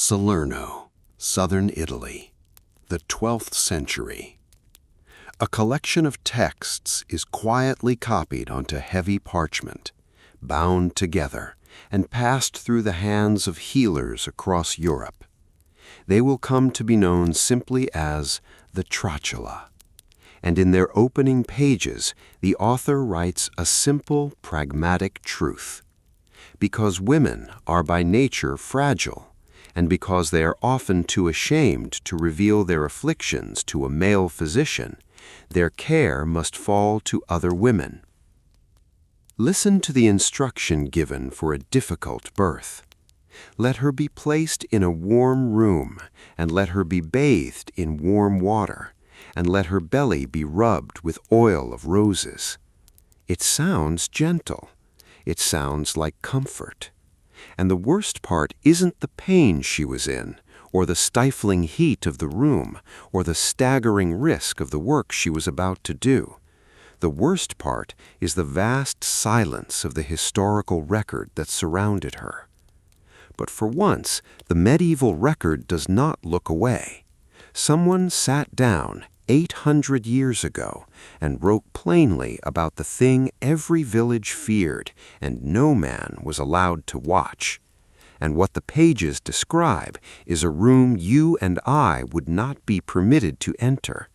Salerno, southern Italy, the 12th century. A collection of texts is quietly copied onto heavy parchment, bound together, and passed through the hands of healers across Europe. They will come to be known simply as the Trotula. And in their opening pages, the author writes a simple, pragmatic truth. Because women are by nature fragile, and because they are often too ashamed to reveal their afflictions to a male physician, their care must fall to other women. Listen to the instruction given for a difficult birth. Let her be placed in a warm room, and let her be bathed in warm water, and let her belly be rubbed with oil of roses. It sounds gentle. It sounds like comfort. And the worst part isn't the pain she was in, or the stifling heat of the room, or the staggering risk of the work she was about to do. The worst part is the vast silence of the historical record that surrounded her. But for once, the medieval record does not look away. Someone sat down 800 years ago and wrote plainly about the thing every village feared and no man was allowed to watch. And what the pages describe is a room you and I would not be permitted to enter,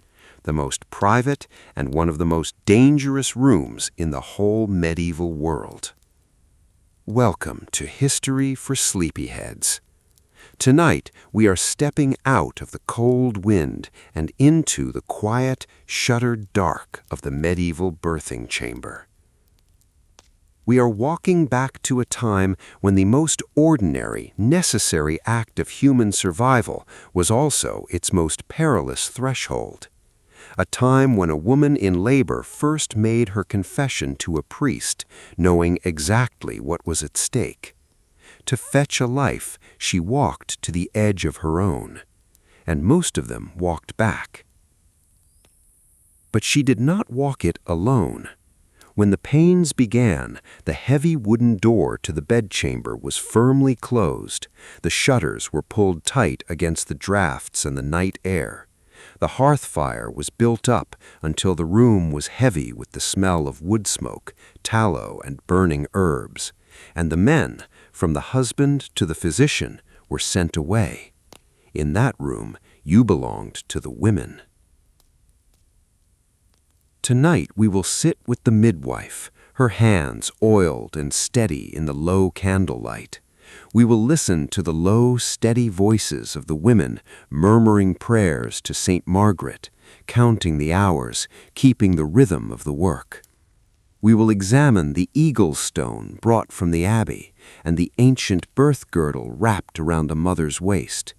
the most private and one of the most dangerous rooms in the whole medieval world. Welcome to History for Sleepyheads. Tonight, we are stepping out of the cold wind and into the quiet, shuttered dark of the medieval birthing chamber. We are walking back to a time when the most ordinary, necessary act of human survival was also its most perilous threshold. A time when a woman in labor first made her confession to a priest, knowing exactly what was at stake. To fetch a life, she walked to the edge of her own, and most of them walked back. But she did not walk it alone. When the pains began, the heavy wooden door to the bedchamber was firmly closed, the shutters were pulled tight against the drafts and the night air. The hearth fire was built up until the room was heavy with the smell of wood smoke, tallow, and burning herbs, and the men, from the husband to the physician, were sent away. In that room, you belonged to the women. Tonight we will sit with the midwife, her hands oiled and steady in the low candlelight. We will listen to the low, steady voices of the women murmuring prayers to St. Margaret, counting the hours, keeping the rhythm of the work. We will examine the eagle stone brought from the abbey and the ancient birth girdle wrapped around the mother's waist.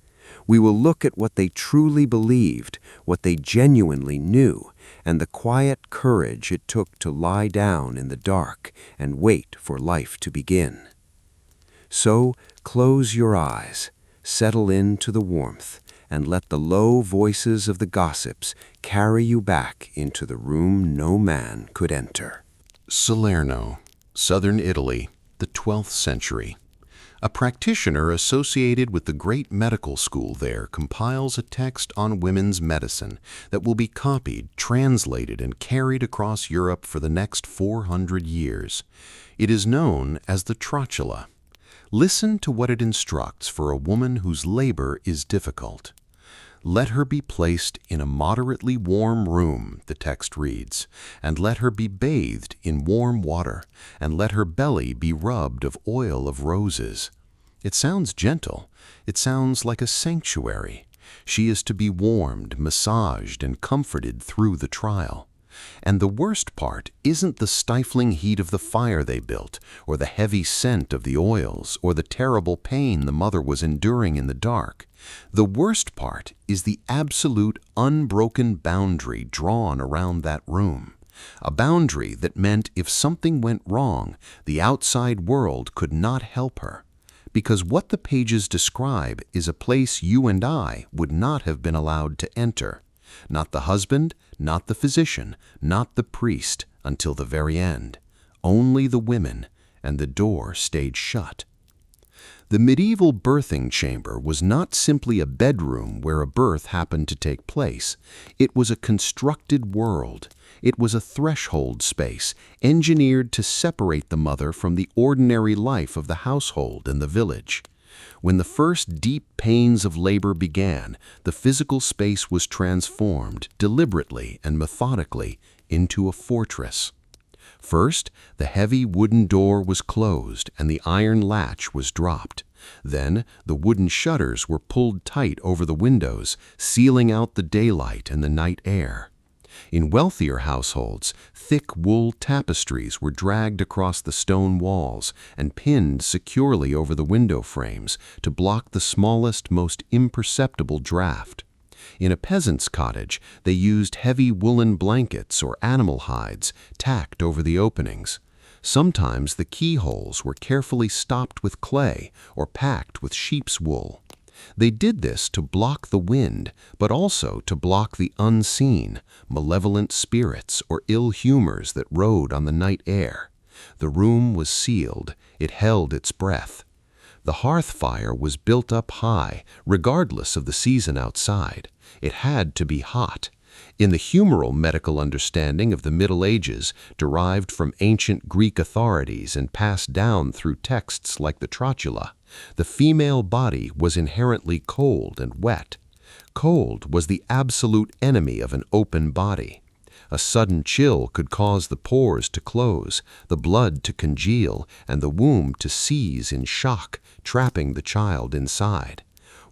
We will look at what they truly believed, what they genuinely knew, and the quiet courage it took to lie down in the dark and wait for life to begin. So close your eyes, settle into the warmth, and let the low voices of the gossips carry you back into the room no man could enter. Salerno, southern Italy, the 12th century. A practitioner associated with the great medical school there compiles a text on women's medicine that will be copied, translated, and carried across Europe for the next 400 years. It is known as the Trotula. Listen to what it instructs for a woman whose labor is difficult. Let her be placed in a moderately warm room, the text reads, and let her be bathed in warm water, and let her belly be rubbed of oil of roses. It sounds gentle. It sounds like a sanctuary. She is to be warmed, massaged, and comforted through the trial. And the worst part isn't the stifling heat of the fire they built, or the heavy scent of the oils, or the terrible pain the mother was enduring in the dark. The worst part is the absolute unbroken boundary drawn around that room. A boundary that meant if something went wrong, the outside world could not help her. Because what the pages describe is a place you and I would not have been allowed to enter. Not the husband, not the physician, not the priest, until the very end. Only the women, and the door stayed shut. The medieval birthing chamber was not simply a bedroom where a birth happened to take place. It was a constructed world. It was a threshold space, engineered to separate the mother from the ordinary life of the household and the village. When the first deep pains of labor began, the physical space was transformed, deliberately and methodically, into a fortress. First, the heavy wooden door was closed and the iron latch was dropped. Then, the wooden shutters were pulled tight over the windows, sealing out the daylight and the night air. In wealthier households, thick wool tapestries were dragged across the stone walls and pinned securely over the window frames to block the smallest, most imperceptible draft. In a peasant's cottage, they used heavy woolen blankets or animal hides tacked over the openings. Sometimes the keyholes were carefully stopped with clay or packed with sheep's wool. They did this to block the wind, but also to block the unseen, malevolent spirits or ill humors that rode on the night air. The room was sealed. It held its breath. The hearth fire was built up high, regardless of the season outside. It had to be hot. In the humoral medical understanding of the Middle Ages, derived from ancient Greek authorities and passed down through texts like the Trotula, the female body was inherently cold and wet. Cold was the absolute enemy of an open body. A sudden chill could cause the pores to close, the blood to congeal, and the womb to seize in shock, trapping the child inside.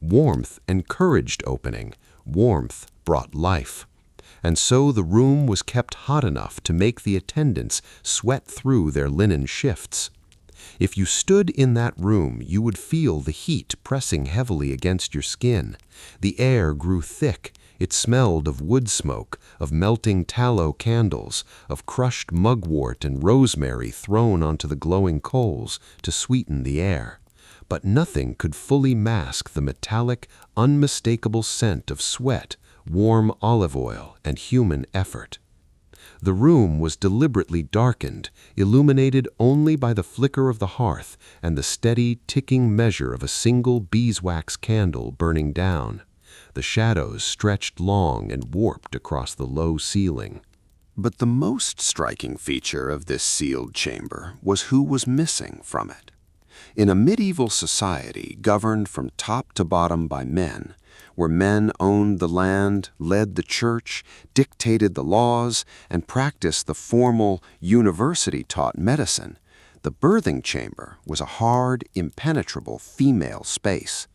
Warmth encouraged opening. Warmth brought life. And so the room was kept hot enough to make the attendants sweat through their linen shifts. If you stood in that room, you would feel the heat pressing heavily against your skin. The air grew thick. It smelled of wood smoke, of melting tallow candles, of crushed mugwort and rosemary thrown onto the glowing coals to sweeten the air. But nothing could fully mask the metallic, unmistakable scent of sweat, warm olive oil, and human effort. The room was deliberately darkened, illuminated only by the flicker of the hearth and the steady, ticking measure of a single beeswax candle burning down. The shadows stretched long and warped across the low ceiling. But the most striking feature of this sealed chamber was who was missing from it. In a medieval society governed from top to bottom by men, where men owned the land, led the church, dictated the laws, and practiced the formal, university-taught medicine, the birthing chamber was a hard, impenetrable female space.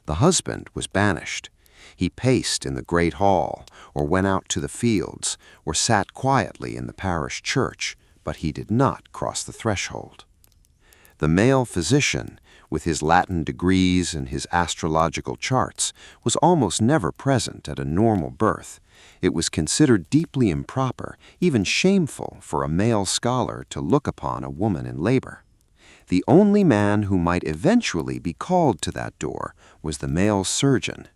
The husband was banished. He paced in the great hall, or went out to the fields, or sat quietly in the parish church, but he did not cross the threshold. The male physician, with his Latin degrees and his astrological charts, was almost never present at a normal birth. It was considered deeply improper, even shameful, for a male scholar to look upon a woman in labor. The only man who might eventually be called to that door was the male surgeon,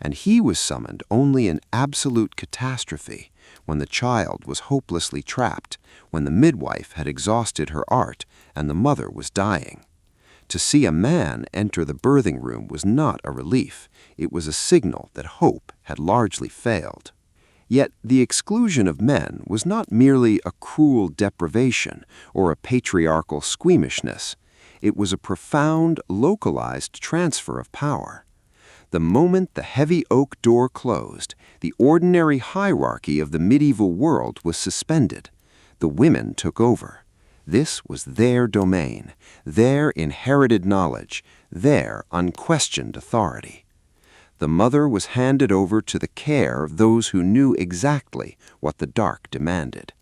and he was summoned only in absolute catastrophe, when the child was hopelessly trapped, when the midwife had exhausted her art and the mother was dying. To see a man enter the birthing room was not a relief. It was a signal that hope had largely failed. Yet the exclusion of men was not merely a cruel deprivation or a patriarchal squeamishness. It was a profound, localized transfer of power. The moment the heavy oak door closed, the ordinary hierarchy of the medieval world was suspended. The women took over. This was their domain, their inherited knowledge, their unquestioned authority. The mother was handed over to the care of those who knew exactly what the dark demanded.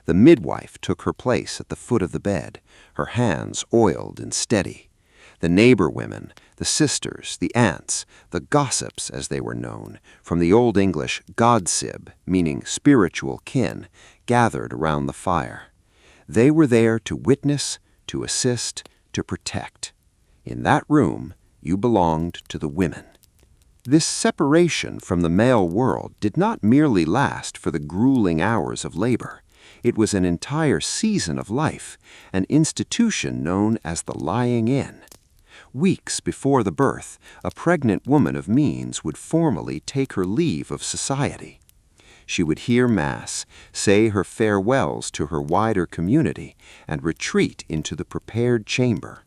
The midwife took her place at the foot of the bed, her hands oiled and steady. The neighbor women, the sisters, the aunts, the gossips as they were known, from the Old English godsib, meaning spiritual kin, gathered around the fire. They were there to witness, to assist, to protect. In that room, you belonged to the women. This separation from the male world did not merely last for the grueling hours of labor. It was an entire season of life, an institution known as the lying in. Weeks before the birth, a pregnant woman of means would formally take her leave of society. She would hear Mass, say her farewells to her wider community, and retreat into the prepared chamber.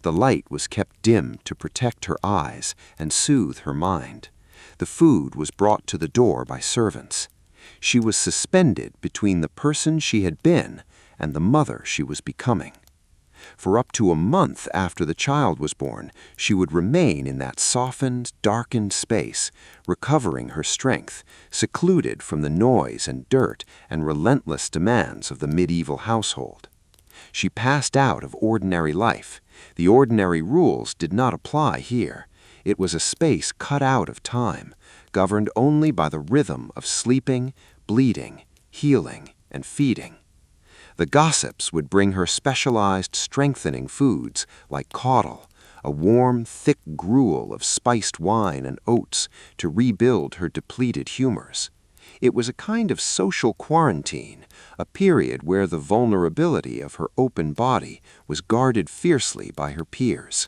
The light was kept dim to protect her eyes and soothe her mind. The food was brought to the door by servants. She was suspended between the person she had been and the mother she was becoming. For up to a month after the child was born, she would remain in that softened, darkened space, recovering her strength, secluded from the noise and dirt and relentless demands of the medieval household. She passed out of ordinary life. The ordinary rules did not apply here. It was a space cut out of time, governed only by the rhythm of sleeping, bleeding, healing, and feeding. The gossips would bring her specialized strengthening foods like caudle, a warm, thick gruel of spiced wine and oats to rebuild her depleted humors. It was a kind of social quarantine, a period where the vulnerability of her open body was guarded fiercely by her peers.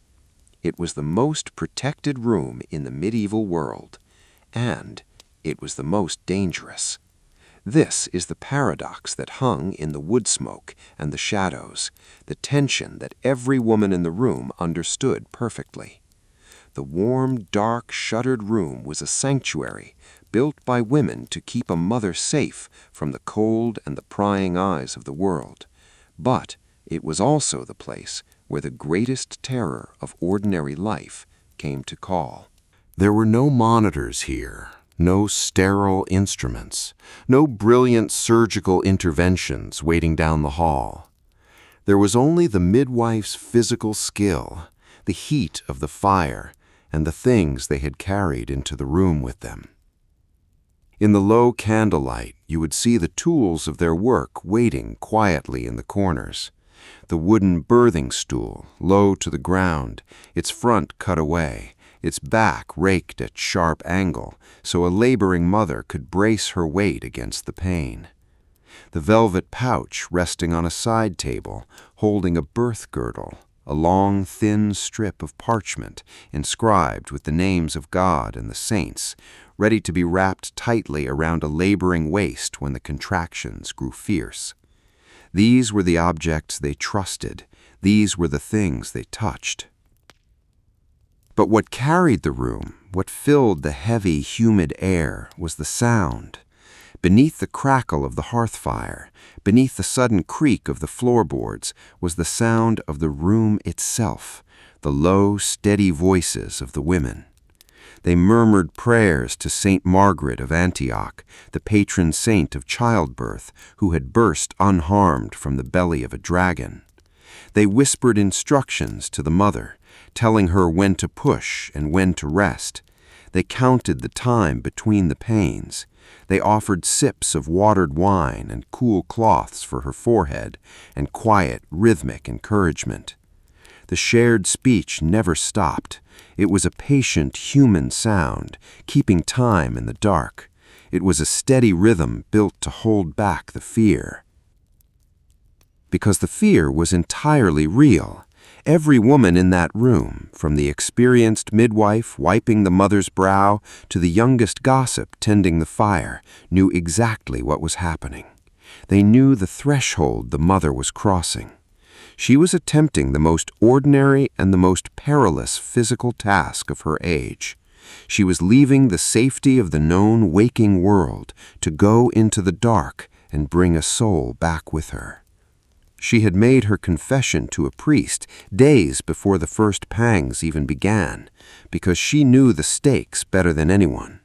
It was the most protected room in the medieval world, and it was the most dangerous. This is the paradox that hung in the wood smoke and the shadows, the tension that every woman in the room understood perfectly. The warm, dark, shuttered room was a sanctuary built by women to keep a mother safe from the cold and the prying eyes of the world. But it was also the place where the greatest terror of ordinary life came to call. There were no monitors here, no sterile instruments, no brilliant surgical interventions waiting down the hall. There was only the midwife's physical skill, the heat of the fire, and the things they had carried into the room with them. In the low candlelight, you would see the tools of their work waiting quietly in the corners. The wooden birthing stool, low to the ground, its front cut away, its back raked at sharp angle so a laboring mother could brace her weight against the pain. The velvet pouch resting on a side table, holding a birth girdle, a long, thin strip of parchment inscribed with the names of God and the saints, ready to be wrapped tightly around a laboring waist when the contractions grew fierce. These were the objects they trusted. These were the things they touched. But what carried the room, what filled the heavy, humid air, was the sound. Beneath the crackle of the hearth fire, beneath the sudden creak of the floorboards, was the sound of the room itself, the low, steady voices of the women. They murmured prayers to St. Margaret of Antioch, the patron saint of childbirth, who had burst unharmed from the belly of a dragon. They whispered instructions to the mother, telling her when to push and when to rest. They counted the time between the pains. They offered sips of watered wine and cool cloths for her forehead, and quiet, rhythmic encouragement. The shared speech never stopped. It was a patient human sound, keeping time in the dark. It was a steady rhythm built to hold back the fear. Because the fear was entirely real. Every woman in that room, from the experienced midwife wiping the mother's brow to the youngest gossip tending the fire, knew exactly what was happening. They knew the threshold the mother was crossing. She was attempting the most ordinary and the most perilous physical task of her age. She was leaving the safety of the known waking world to go into the dark and bring a soul back with her. She had made her confession to a priest days before the first pangs even began, because she knew the stakes better than anyone.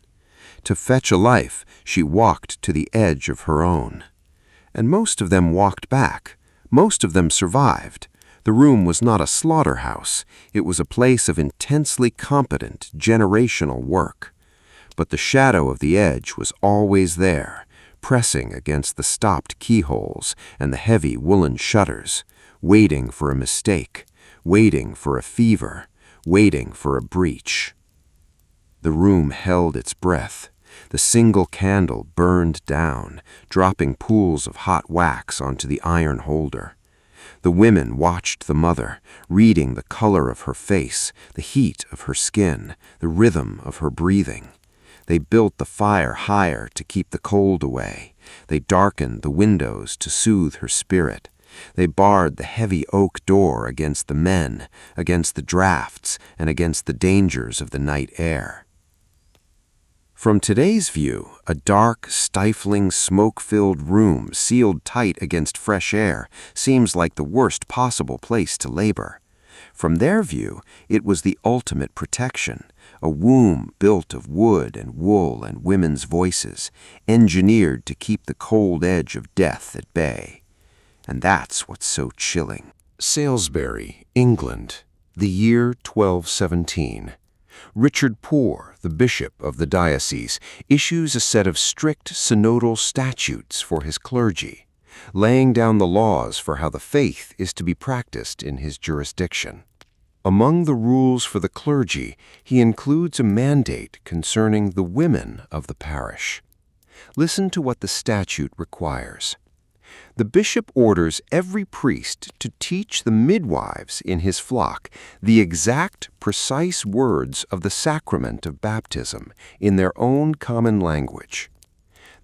To fetch a life, she walked to the edge of her own. And most of them walked back. Most of them survived. The room was not a slaughterhouse. It was a place of intensely competent, generational work. But the shadow of the edge was always there, pressing against the stopped keyholes and the heavy woolen shutters, waiting for a mistake, waiting for a fever, waiting for a breach. The room held its breath. The single candle burned down, dropping pools of hot wax onto the iron holder. The women watched the mother, reading the color of her face, the heat of her skin, the rhythm of her breathing. They built the fire higher to keep the cold away. They darkened the windows to soothe her spirit. They barred the heavy oak door against the men, against the drafts, and against the dangers of the night air. From today's view, a dark, stifling, smoke-filled room sealed tight against fresh air seems like the worst possible place to labor. From their view, it was the ultimate protection, a womb built of wood and wool and women's voices, engineered to keep the cold edge of death at bay. And that's what's so chilling. Salisbury, England, the year 1217. Richard Poore, the bishop of the diocese, issues a set of strict synodal statutes for his clergy, laying down the laws for how the faith is to be practiced in his jurisdiction. Among the rules for the clergy, he includes a mandate concerning the women of the parish. Listen to what the statute requires. The bishop orders every priest to teach the midwives in his flock the exact, precise words of the sacrament of baptism in their own common language.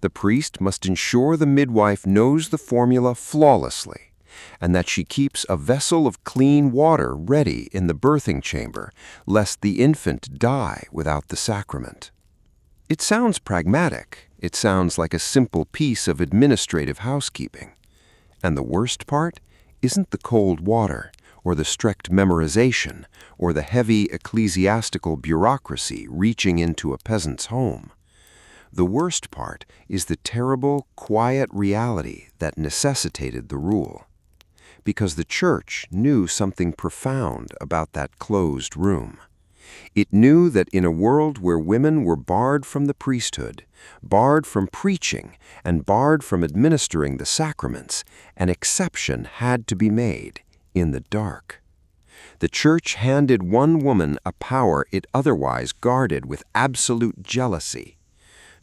The priest must ensure the midwife knows the formula flawlessly, and that she keeps a vessel of clean water ready in the birthing chamber, lest the infant die without the sacrament. It sounds pragmatic. It sounds like a simple piece of administrative housekeeping. And the worst part isn't the cold water, or the strict memorization, or the heavy ecclesiastical bureaucracy reaching into a peasant's home. The worst part is the terrible, quiet reality that necessitated the rule. Because the church knew something profound about that closed room. It knew that in a world where women were barred from the priesthood, barred from preaching, and barred from administering the sacraments, an exception had to be made in the dark. The church handed one woman a power it otherwise guarded with absolute jealousy,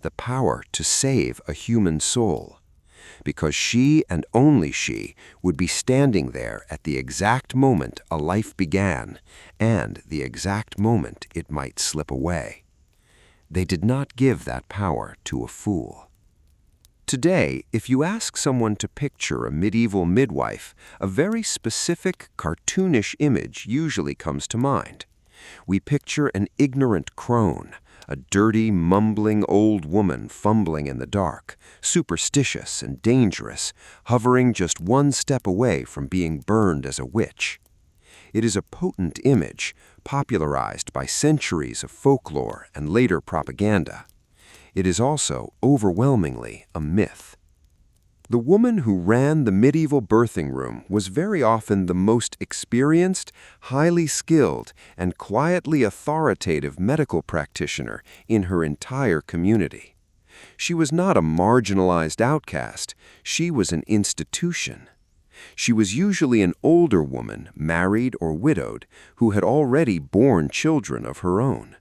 the power to save a human soul, because she and only she would be standing there at the exact moment a life began and the exact moment it might slip away. They did not give that power to a fool. Today, if you ask someone to picture a medieval midwife, a very specific, cartoonish image usually comes to mind. We picture an ignorant crone, a dirty, mumbling old woman fumbling in the dark, superstitious and dangerous, hovering just one step away from being burned as a witch. It is a potent image, popularized by centuries of folklore and later propaganda. It is also overwhelmingly a myth. The woman who ran the medieval birthing room was very often the most experienced, highly skilled, and quietly authoritative medical practitioner in her entire community. She was not a marginalized outcast. She was an institution. She was usually an older woman, married or widowed, who had already borne children of her own.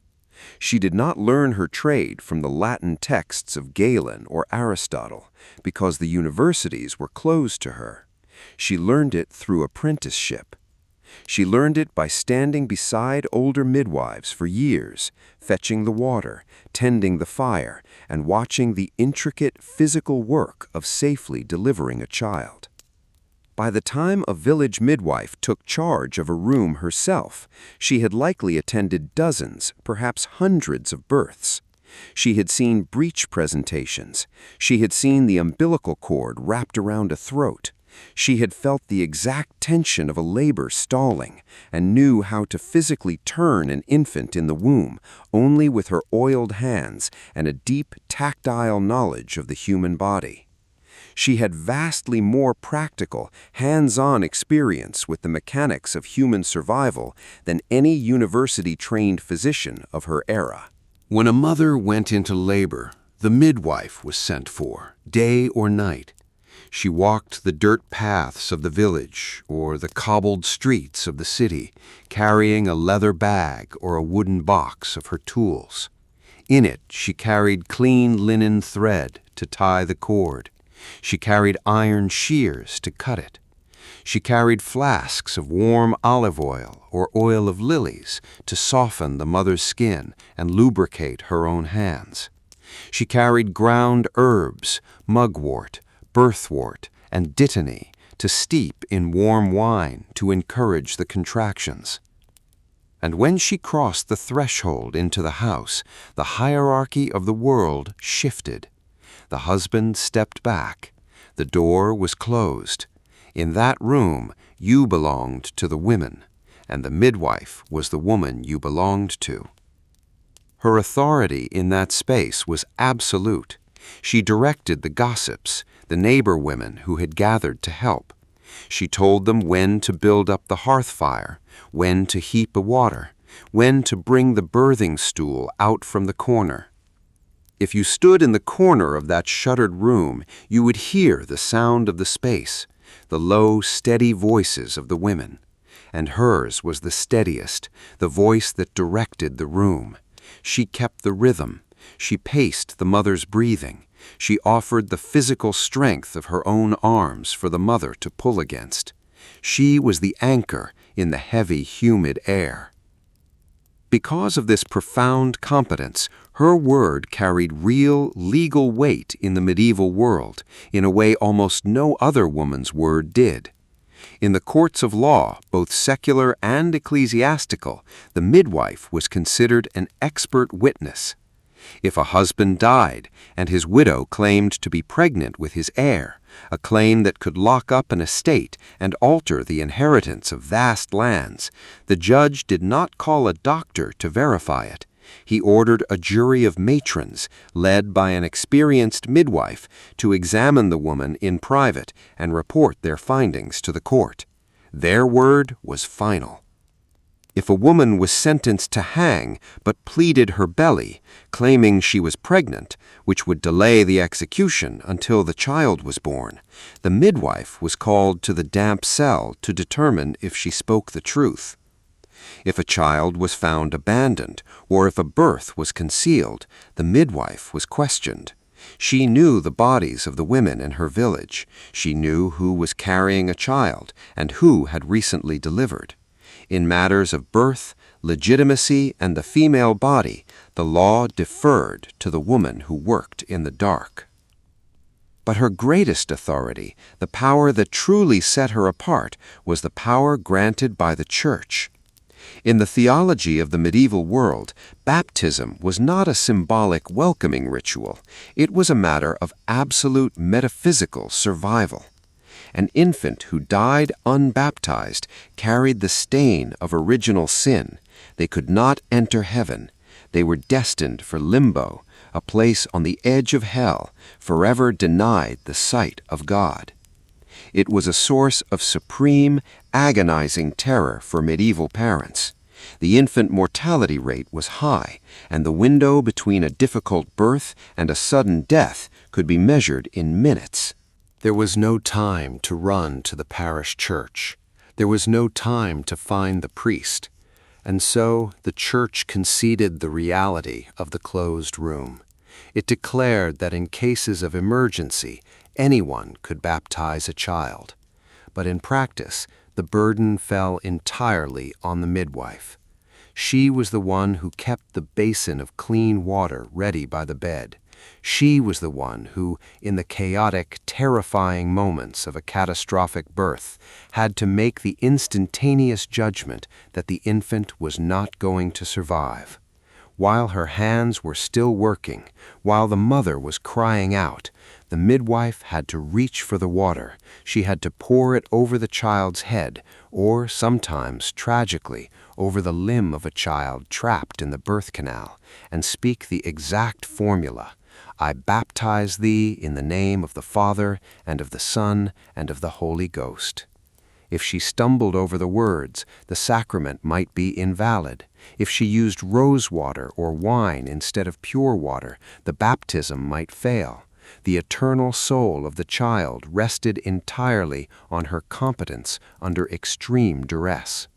She did not learn her trade from the Latin texts of Galen or Aristotle, because the universities were closed to her. She learned it through apprenticeship. She learned it by standing beside older midwives for years, fetching the water, tending the fire, and watching the intricate physical work of safely delivering a child. By the time a village midwife took charge of a room herself, she had likely attended dozens, perhaps hundreds of births. She had seen breech presentations. She had seen the umbilical cord wrapped around a throat. She had felt the exact tension of a labor stalling and knew how to physically turn an infant in the womb only with her oiled hands and a deep, tactile knowledge of the human body. She had vastly more practical, hands-on experience with the mechanics of human survival than any university-trained physician of her era. When a mother went into labor, the midwife was sent for, day or night. She walked the dirt paths of the village or the cobbled streets of the city, carrying a leather bag or a wooden box of her tools. In it, she carried clean linen thread to tie the cord. She carried iron shears to cut it. She carried flasks of warm olive oil or oil of lilies to soften the mother's skin and lubricate her own hands. She carried ground herbs, mugwort, birthwort, and dittany to steep in warm wine to encourage the contractions. And when she crossed the threshold into the house, the hierarchy of the world shifted. The husband stepped back. The door was closed. In that room, you belonged to the women, and the midwife was the woman you belonged to. Her authority in that space was absolute. She directed the gossips, the neighbor women who had gathered to help. She told them when to build up the hearth fire, when to heap water, when to bring the birthing stool out from the corner. If you stood in the corner of that shuttered room, you would hear the sound of the space, the low, steady voices of the women. And hers was the steadiest, the voice that directed the room. She kept the rhythm. She paced the mother's breathing. She offered the physical strength of her own arms for the mother to pull against. She was the anchor in the heavy, humid air. Because of this profound competence, her word carried real, legal weight in the medieval world in a way almost no other woman's word did. In the courts of law, both secular and ecclesiastical, the midwife was considered an expert witness. If a husband died and his widow claimed to be pregnant with his heir, a claim that could lock up an estate and alter the inheritance of vast lands, the judge did not call a doctor to verify it. He ordered a jury of matrons, led by an experienced midwife, to examine the woman in private and report their findings to the court. Their word was final. If a woman was sentenced to hang but pleaded her belly, claiming she was pregnant, which would delay the execution until the child was born, the midwife was called to the damp cell to determine if she spoke the truth. If a child was found abandoned, or if a birth was concealed, the midwife was questioned. She knew the bodies of the women in her village. She knew who was carrying a child and who had recently delivered. In matters of birth, legitimacy, and the female body, the law deferred to the woman who worked in the dark. But her greatest authority, the power that truly set her apart, was the power granted by the Church. In the theology of the medieval world, baptism was not a symbolic welcoming ritual. It was a matter of absolute metaphysical survival. An infant who died unbaptized carried the stain of original sin. They could not enter heaven. They were destined for limbo, a place on the edge of hell, forever denied the sight of God. It was a source of supreme, agonizing terror for medieval parents. The infant mortality rate was high, and the window between a difficult birth and a sudden death could be measured in minutes. There was no time to run to the parish church. There was no time to find the priest. And so the church conceded the reality of the closed room. It declared that in cases of emergency, anyone could baptize a child. But in practice, the burden fell entirely on the midwife. She was the one who kept the basin of clean water ready by the bed. She was the one who, in the chaotic, terrifying moments of a catastrophic birth, had to make the instantaneous judgment that the infant was not going to survive. While her hands were still working, while the mother was crying out, the midwife had to reach for the water. She had to pour it over the child's head, or sometimes, tragically, over the limb of a child trapped in the birth canal, and speak the exact formula: "I baptize thee in the name of the Father, and of the Son, and of the Holy Ghost." If she stumbled over the words, the sacrament might be invalid. If she used rose water or wine instead of pure water, the baptism might fail. The eternal soul of the child rested entirely on her competence under extreme duress.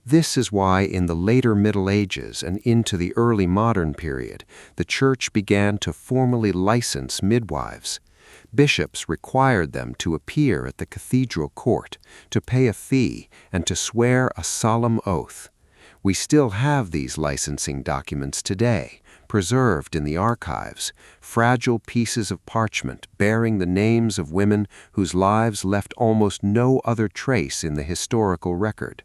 This is why in the later Middle Ages and into the early modern period, the Church began to formally license midwives. Bishops required them to appear at the cathedral court, to pay a fee, and to swear a solemn oath. We still have these licensing documents today, preserved in the archives, fragile pieces of parchment bearing the names of women whose lives left almost no other trace in the historical record.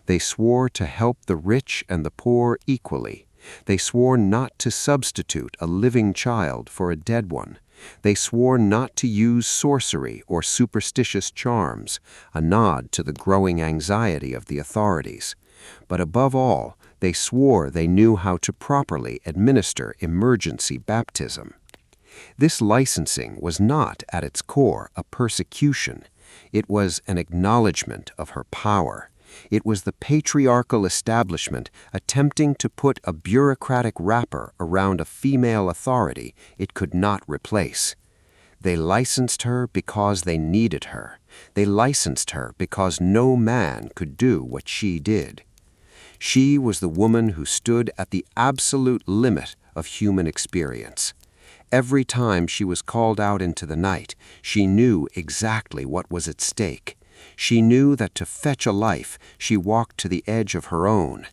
They swore to help the rich and the poor equally. They swore not to substitute a living child for a dead one. They swore not to use sorcery or superstitious charms, a nod to the growing anxiety of the authorities. But above all, they swore they knew how to properly administer emergency baptism. This licensing was not, at its core, a persecution. It was an acknowledgement of her power. It was the patriarchal establishment attempting to put a bureaucratic wrapper around a female authority it could not replace. They licensed her because they needed her. They licensed her because no man could do what she did. She was the woman who stood at the absolute limit of human experience. Every time she was called out into the night, she knew exactly what was at stake. She knew that to fetch a life, she walked to the edge of her own.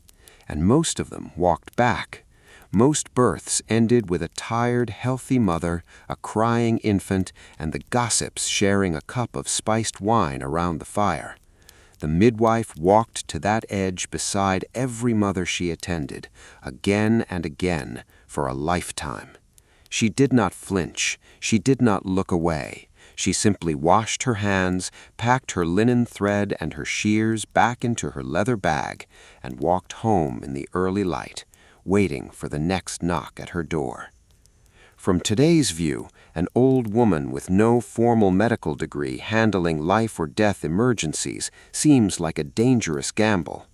And most of them walked back. Most births ended with a tired, healthy mother, a crying infant, and the gossips sharing a cup of spiced wine around the fire. The midwife walked to that edge beside every mother she attended, again and again, for a lifetime. She did not flinch. She did not look away. She simply washed her hands, packed her linen thread and her shears back into her leather bag, and walked home in the early light, waiting for the next knock at her door. From today's view, an old woman with no formal medical degree handling life or death emergencies seems like a dangerous gamble.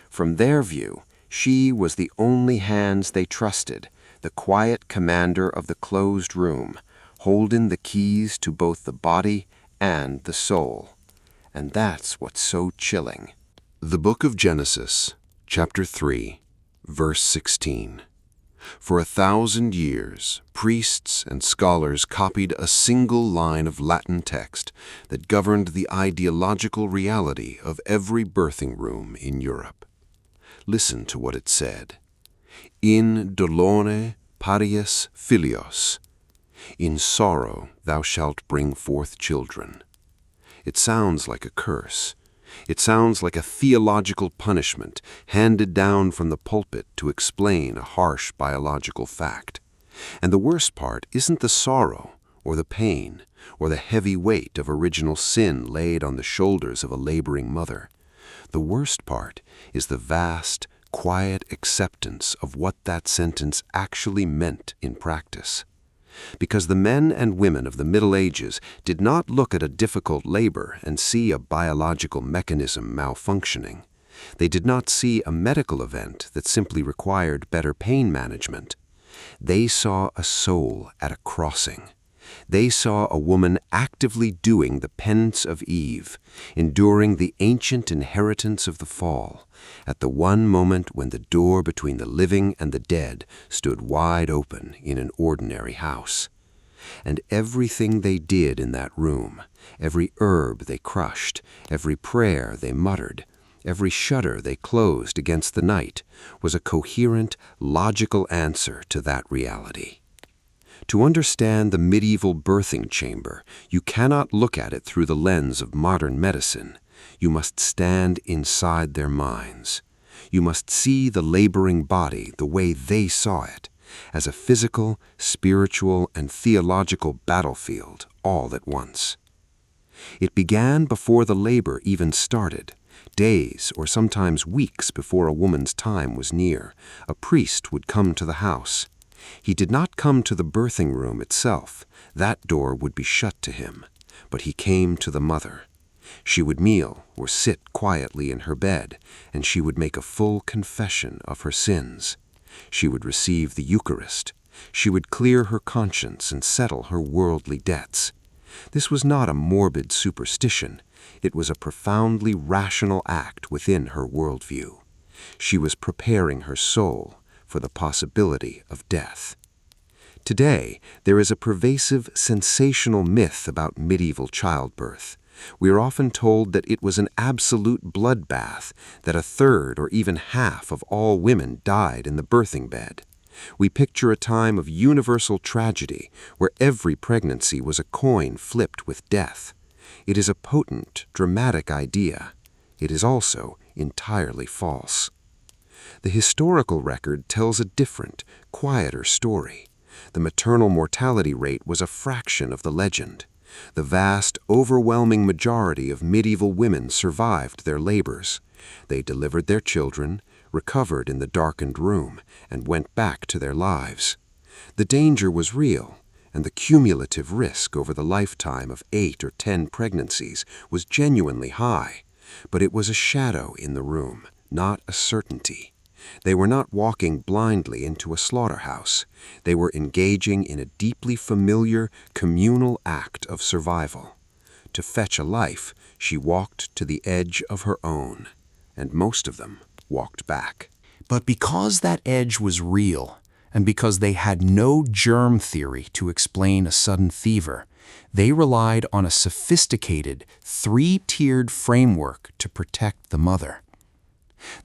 From their view, she was the only hands they trusted, the quiet commander of the closed room, holding the keys to both the body and the soul. And that's what's so chilling. The Book of Genesis, chapter 3, verse 16. For 1,000 years, priests and scholars copied a single line of Latin text that governed the ideological reality of every birthing room in Europe. Listen to what it said. In dolore parias filios. In sorrow thou shalt bring forth children. It sounds like a curse. It sounds like a theological punishment handed down from the pulpit to explain a harsh biological fact. And the worst part isn't the sorrow or the pain or the heavy weight of original sin laid on the shoulders of a laboring mother. The worst part is the vast, quiet acceptance of what that sentence actually meant in practice. Because the men and women of the Middle Ages did not look at a difficult labor and see a biological mechanism malfunctioning. They did not see a medical event that simply required better pain management. They saw a soul at a crossing. They saw a woman actively doing the penance of Eve, enduring the ancient inheritance of the fall, at the one moment when the door between the living and the dead stood wide open in an ordinary house. And everything they did in that room, every herb they crushed, every prayer they muttered, every shutter they closed against the night, was a coherent, logical answer to that reality. To understand the medieval birthing chamber, you cannot look at it through the lens of modern medicine. You must stand inside their minds. You must see the laboring body the way they saw it, as a physical, spiritual, and theological battlefield all at once. It began before the labor even started. Days or sometimes weeks before a woman's time was near, a priest would come to the house. He did not come to the birthing room itself. That door would be shut to him. But he came to the mother. She would kneel or sit quietly in her bed, and she would make a full confession of her sins. She would receive the Eucharist. She would clear her conscience and settle her worldly debts. This was not a morbid superstition. It was a profoundly rational act within her worldview. She was preparing her soul for the possibility of death. Today, there is a pervasive, sensational myth about medieval childbirth. We are often told that it was an absolute bloodbath, that a third or even half of all women died in the birthing bed. We picture a time of universal tragedy where every pregnancy was a coin flipped with death. It is a potent, dramatic idea. It is also entirely false. The historical record tells a different, quieter story. The maternal mortality rate was a fraction of the legend. The vast, overwhelming majority of medieval women survived their labors. They delivered their children, recovered in the darkened room, and went back to their lives. The danger was real, and the cumulative risk over the lifetime of 8 or 10 pregnancies was genuinely high. But it was a shadow in the room, not a certainty. They were not walking blindly into a slaughterhouse. They were engaging in a deeply familiar, communal act of survival. To fetch a life, she walked to the edge of her own, and most of them walked back. But because that edge was real, and because they had no germ theory to explain a sudden fever, they relied on a sophisticated, 3-tiered framework to protect the mother.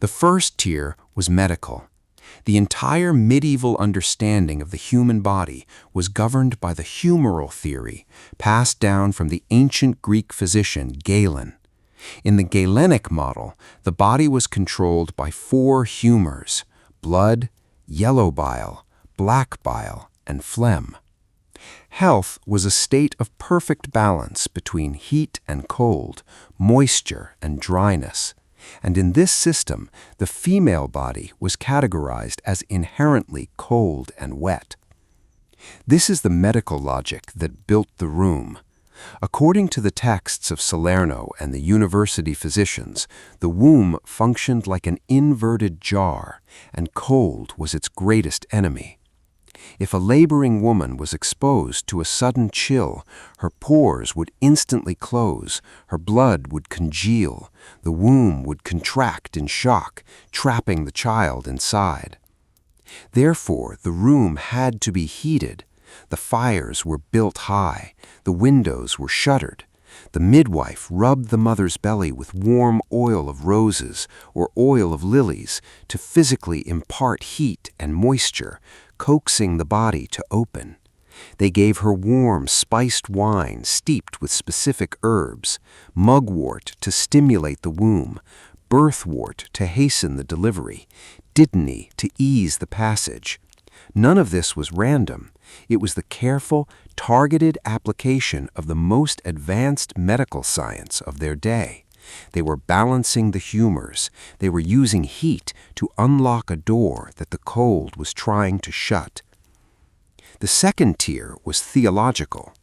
The first tier was medical. The entire medieval understanding of the human body was governed by the humoral theory, passed down from the ancient Greek physician Galen. In the Galenic model, the body was controlled by 4 humors: blood, yellow bile, black bile, and phlegm. Health was a state of perfect balance between heat and cold, moisture and dryness. And in this system, the female body was categorized as inherently cold and wet. This is the medical logic that built the room. According to the texts of Salerno and the university physicians, the womb functioned like an inverted jar, and cold was its greatest enemy. If a laboring woman was exposed to a sudden chill, her pores would instantly close, her blood would congeal, the womb would contract in shock, trapping the child inside. Therefore, the room had to be heated. The fires were built high, the windows were shuttered. The midwife rubbed the mother's belly with warm oil of roses or oil of lilies to physically impart heat and moisture, coaxing the body to open. They gave her warm, spiced wine steeped with specific herbs, mugwort to stimulate the womb, birthwort to hasten the delivery, dittany to ease the passage. None of this was random. It was the careful, targeted application of the most advanced medical science of their day. They were balancing the humors. They were using heat to unlock a door that the cold was trying to shut. The second tier was theological.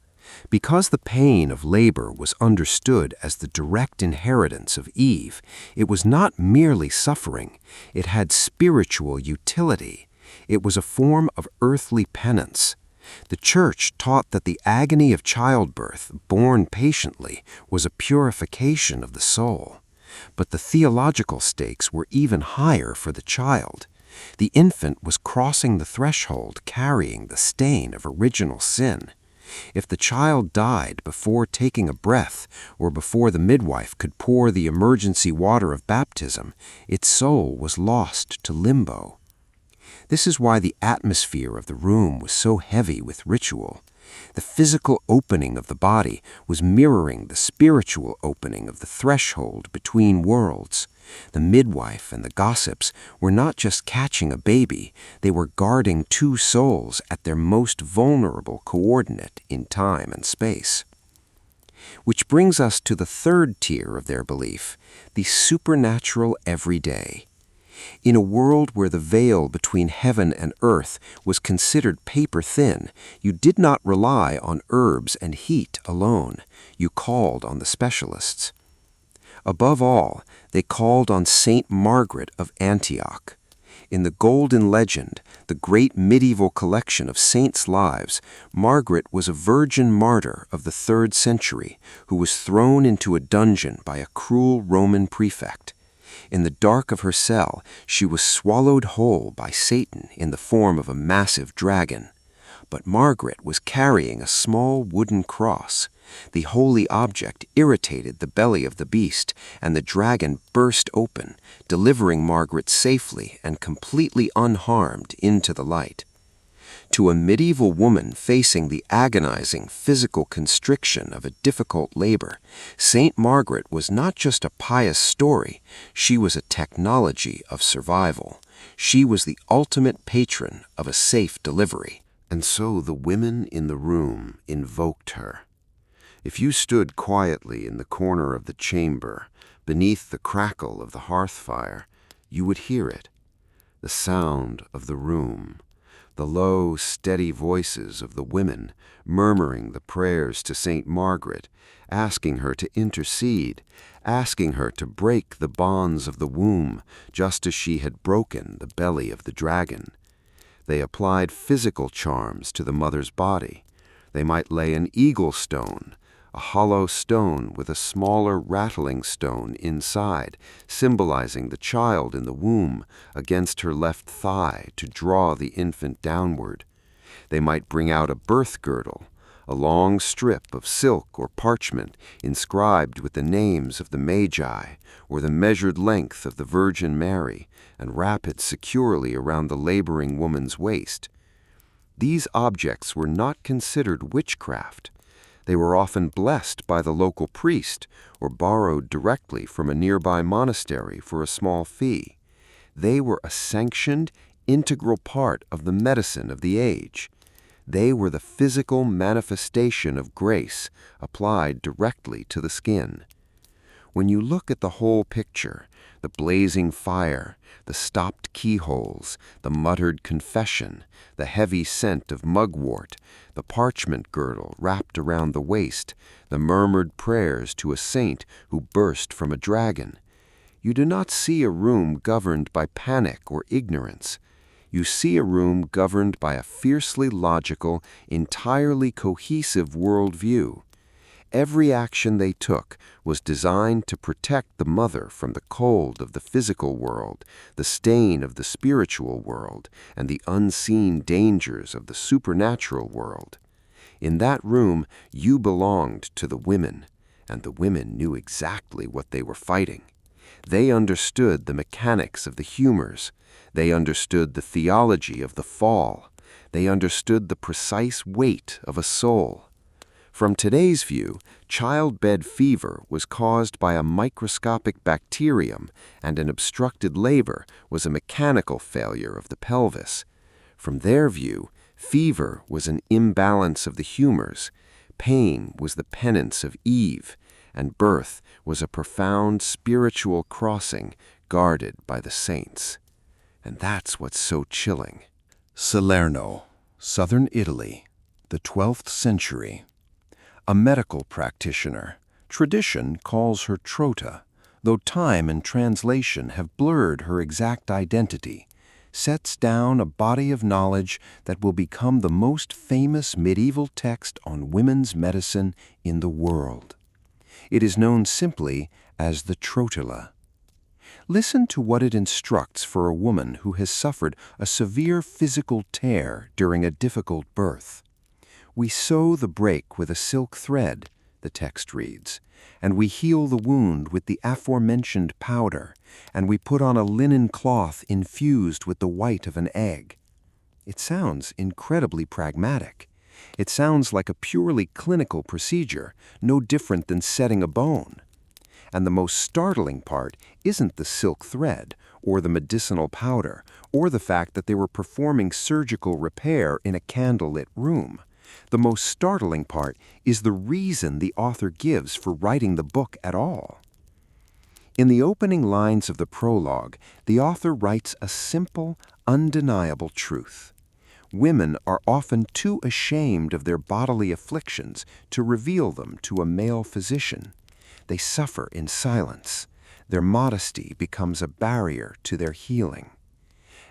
Because the pain of labor was understood as the direct inheritance of Eve, it was not merely suffering. It had spiritual utility. It was a form of earthly penance. The Church taught that the agony of childbirth, borne patiently, was a purification of the soul. But the theological stakes were even higher for the child. The infant was crossing the threshold carrying the stain of original sin. If the child died before taking a breath or before the midwife could pour the emergency water of baptism, its soul was lost to limbo. This is why the atmosphere of the room was so heavy with ritual. The physical opening of the body was mirroring the spiritual opening of the threshold between worlds. The midwife and the gossips were not just catching a baby, they were guarding 2 souls at their most vulnerable coordinate in time and space. Which brings us to the third tier of their belief, the supernatural everyday. In a world where the veil between heaven and earth was considered paper-thin, you did not rely on herbs and heat alone. You called on the specialists. Above all, they called on Saint Margaret of Antioch. In the Golden Legend, the great medieval collection of saints' lives, Margaret was a virgin martyr of the 3rd century who was thrown into a dungeon by a cruel Roman prefect. In the dark of her cell, she was swallowed whole by Satan in the form of a massive dragon. But Margaret was carrying a small wooden cross. The holy object irritated the belly of the beast, and the dragon burst open, delivering Margaret safely and completely unharmed into the light. To a medieval woman facing the agonizing physical constriction of a difficult labor, St. Margaret was not just a pious story, she was a technology of survival. She was the ultimate patron of a safe delivery. And so the women in the room invoked her. If you stood quietly in the corner of the chamber, beneath the crackle of the hearth fire, you would hear it, the sound of the room, the low, steady voices of the women murmuring the prayers to St. Margaret, asking her to intercede, asking her to break the bonds of the womb, just as she had broken the belly of the dragon. They applied physical charms to the mother's body. They might lay an eagle stone, a hollow stone with a smaller rattling stone inside, symbolizing the child in the womb, against her left thigh to draw the infant downward. They might bring out a birth girdle, a long strip of silk or parchment inscribed with the names of the Magi or the measured length of the Virgin Mary, and wrap it securely around the laboring woman's waist. These objects were not considered witchcraft. They were often blessed by the local priest or borrowed directly from a nearby monastery for a small fee. They were a sanctioned, integral part of the medicine of the age. They were the physical manifestation of grace applied directly to the skin. When you look at the whole picture, the blazing fire, the stopped keyholes, the muttered confession, the heavy scent of mugwort, the parchment girdle wrapped around the waist, the murmured prayers to a saint who burst from a dragon, you do not see a room governed by panic or ignorance. You see a room governed by a fiercely logical, entirely cohesive worldview. Every action they took was designed to protect the mother from the cold of the physical world, the stain of the spiritual world, and the unseen dangers of the supernatural world. In that room, you belonged to the women, and the women knew exactly what they were fighting. They understood the mechanics of the humors. They understood the theology of the fall. They understood the precise weight of a soul. From today's view, childbed fever was caused by a microscopic bacterium, and an obstructed labor was a mechanical failure of the pelvis. From their view, fever was an imbalance of the humors, pain was the penance of Eve, and birth was a profound spiritual crossing guarded by the saints. And that's what's so chilling. Salerno, southern Italy, the 12th century. A medical practitioner. Tradition calls her Trota, though time and translation have blurred her exact identity, sets down a body of knowledge that will become the most famous medieval text on women's medicine in the world. It is known simply as the Trotula. Listen to what it instructs for a woman who has suffered a severe physical tear during a difficult birth. We sew the break with a silk thread, the text reads, and we heal the wound with the aforementioned powder, and we put on a linen cloth infused with the white of an egg. It sounds incredibly pragmatic. It sounds like a purely clinical procedure, no different than setting a bone. And the most startling part isn't the silk thread, or the medicinal powder, or the fact that they were performing surgical repair in a candlelit room. The most startling part is the reason the author gives for writing the book at all. In the opening lines of the prologue, the author writes a simple, undeniable truth. Women are often too ashamed of their bodily afflictions to reveal them to a male physician. They suffer in silence. Their modesty becomes a barrier to their healing.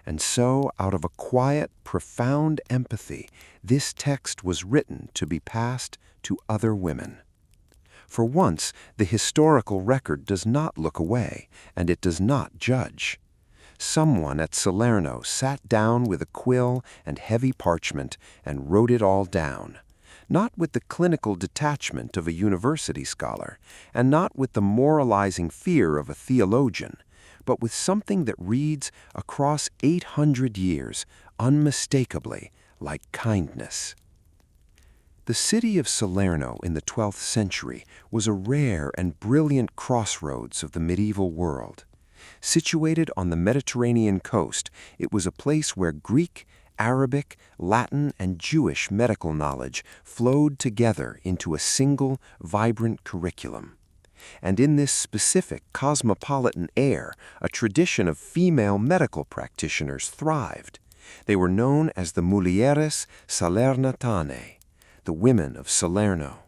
And so, out of a quiet, profound empathy, this text was written to be passed to other women. For once, the historical record does not look away, and it does not judge. someone at Salerno sat down with a quill and heavy parchment and wrote it all down, not with the clinical detachment of a university scholar, and not with the moralizing fear of a theologian, but with something that reads across 800 years, unmistakably, like kindness. The city of Salerno in the 12th century was a rare and brilliant crossroads of the medieval world. Situated on the Mediterranean coast, it was a place where Greek, Arabic, Latin, and Jewish medical knowledge flowed together into a single, vibrant curriculum. And in this specific cosmopolitan air, a tradition of female medical practitioners thrived. They were known as the Mulieres Salernitane, the women of Salerno.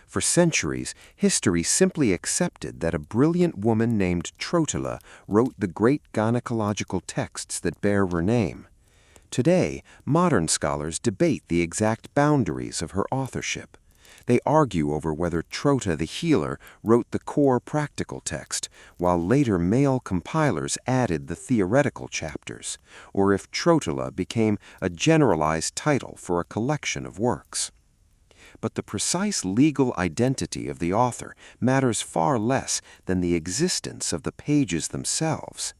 For centuries, history simply accepted that a brilliant woman named Trotula wrote the great gynecological texts that bear her name. Today, modern scholars debate the exact boundaries of her authorship. They argue over whether Trota the healer wrote the core practical text, while later male compilers added the theoretical chapters, or if Trotula became a generalized title for a collection of works. But the precise legal identity of the author matters far less than the existence of the pages themselves.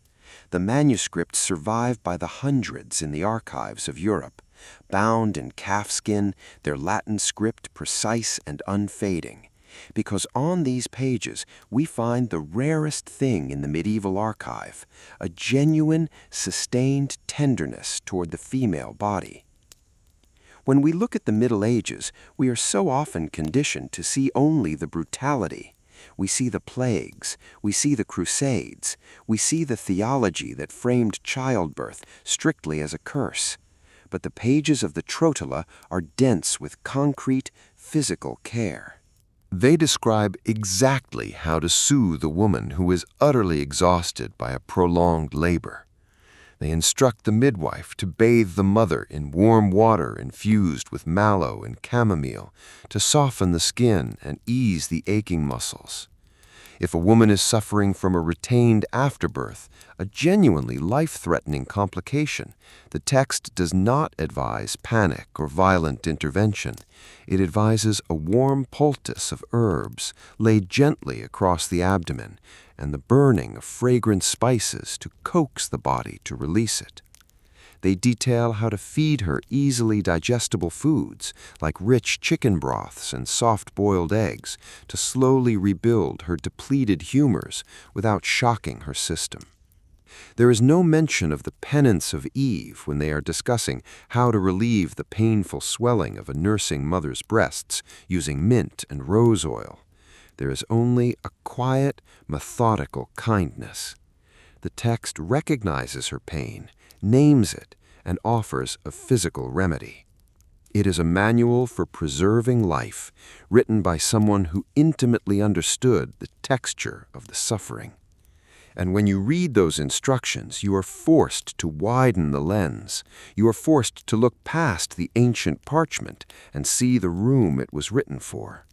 The manuscripts survive by the hundreds in the archives of Europe, bound in calfskin, their Latin script precise and unfading, because on these pages we find the rarest thing in the medieval archive, a genuine, sustained tenderness toward the female body. When we look at the Middle Ages, we are so often conditioned to see only the brutality. We see the plagues, we see the Crusades, we see the theology that framed childbirth strictly as a curse. But the pages of the Trotula are dense with concrete, physical care. They describe exactly how to soothe a woman who is utterly exhausted by a prolonged labor. They instruct the midwife to bathe the mother in warm water infused with mallow and chamomile to soften the skin and ease the aching muscles. If a woman is suffering from a retained afterbirth, a genuinely life-threatening complication, the text does not advise panic or violent intervention. It advises a warm poultice of herbs laid gently across the abdomen and the burning of fragrant spices to coax the body to release it. They detail how to feed her easily digestible foods like rich chicken broths and soft-boiled eggs to slowly rebuild her depleted humors without shocking her system. There is no mention of the penance of Eve when they are discussing how to relieve the painful swelling of a nursing mother's breasts using mint and rose oil. There is only a quiet, methodical kindness. The text recognizes her pain, names it, and offers a physical remedy. It is a manual for preserving life, written by someone who intimately understood the texture of the suffering. And when you read those instructions, you are forced to widen the lens. You are forced to look past the ancient parchment and see the room it was written for.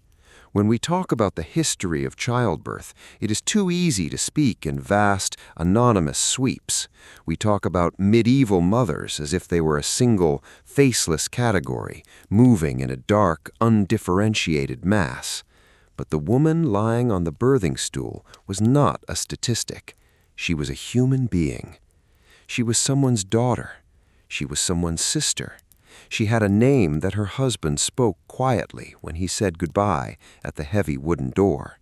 When we talk about the history of childbirth, it is too easy to speak in vast, anonymous sweeps. We talk about medieval mothers as if they were a single, faceless category, moving in a dark, undifferentiated mass. But the woman lying on the birthing stool was not a statistic. She was a human being. She was someone's daughter. She was someone's sister. She had a name that her husband spoke quietly when he said goodbye at the heavy wooden door.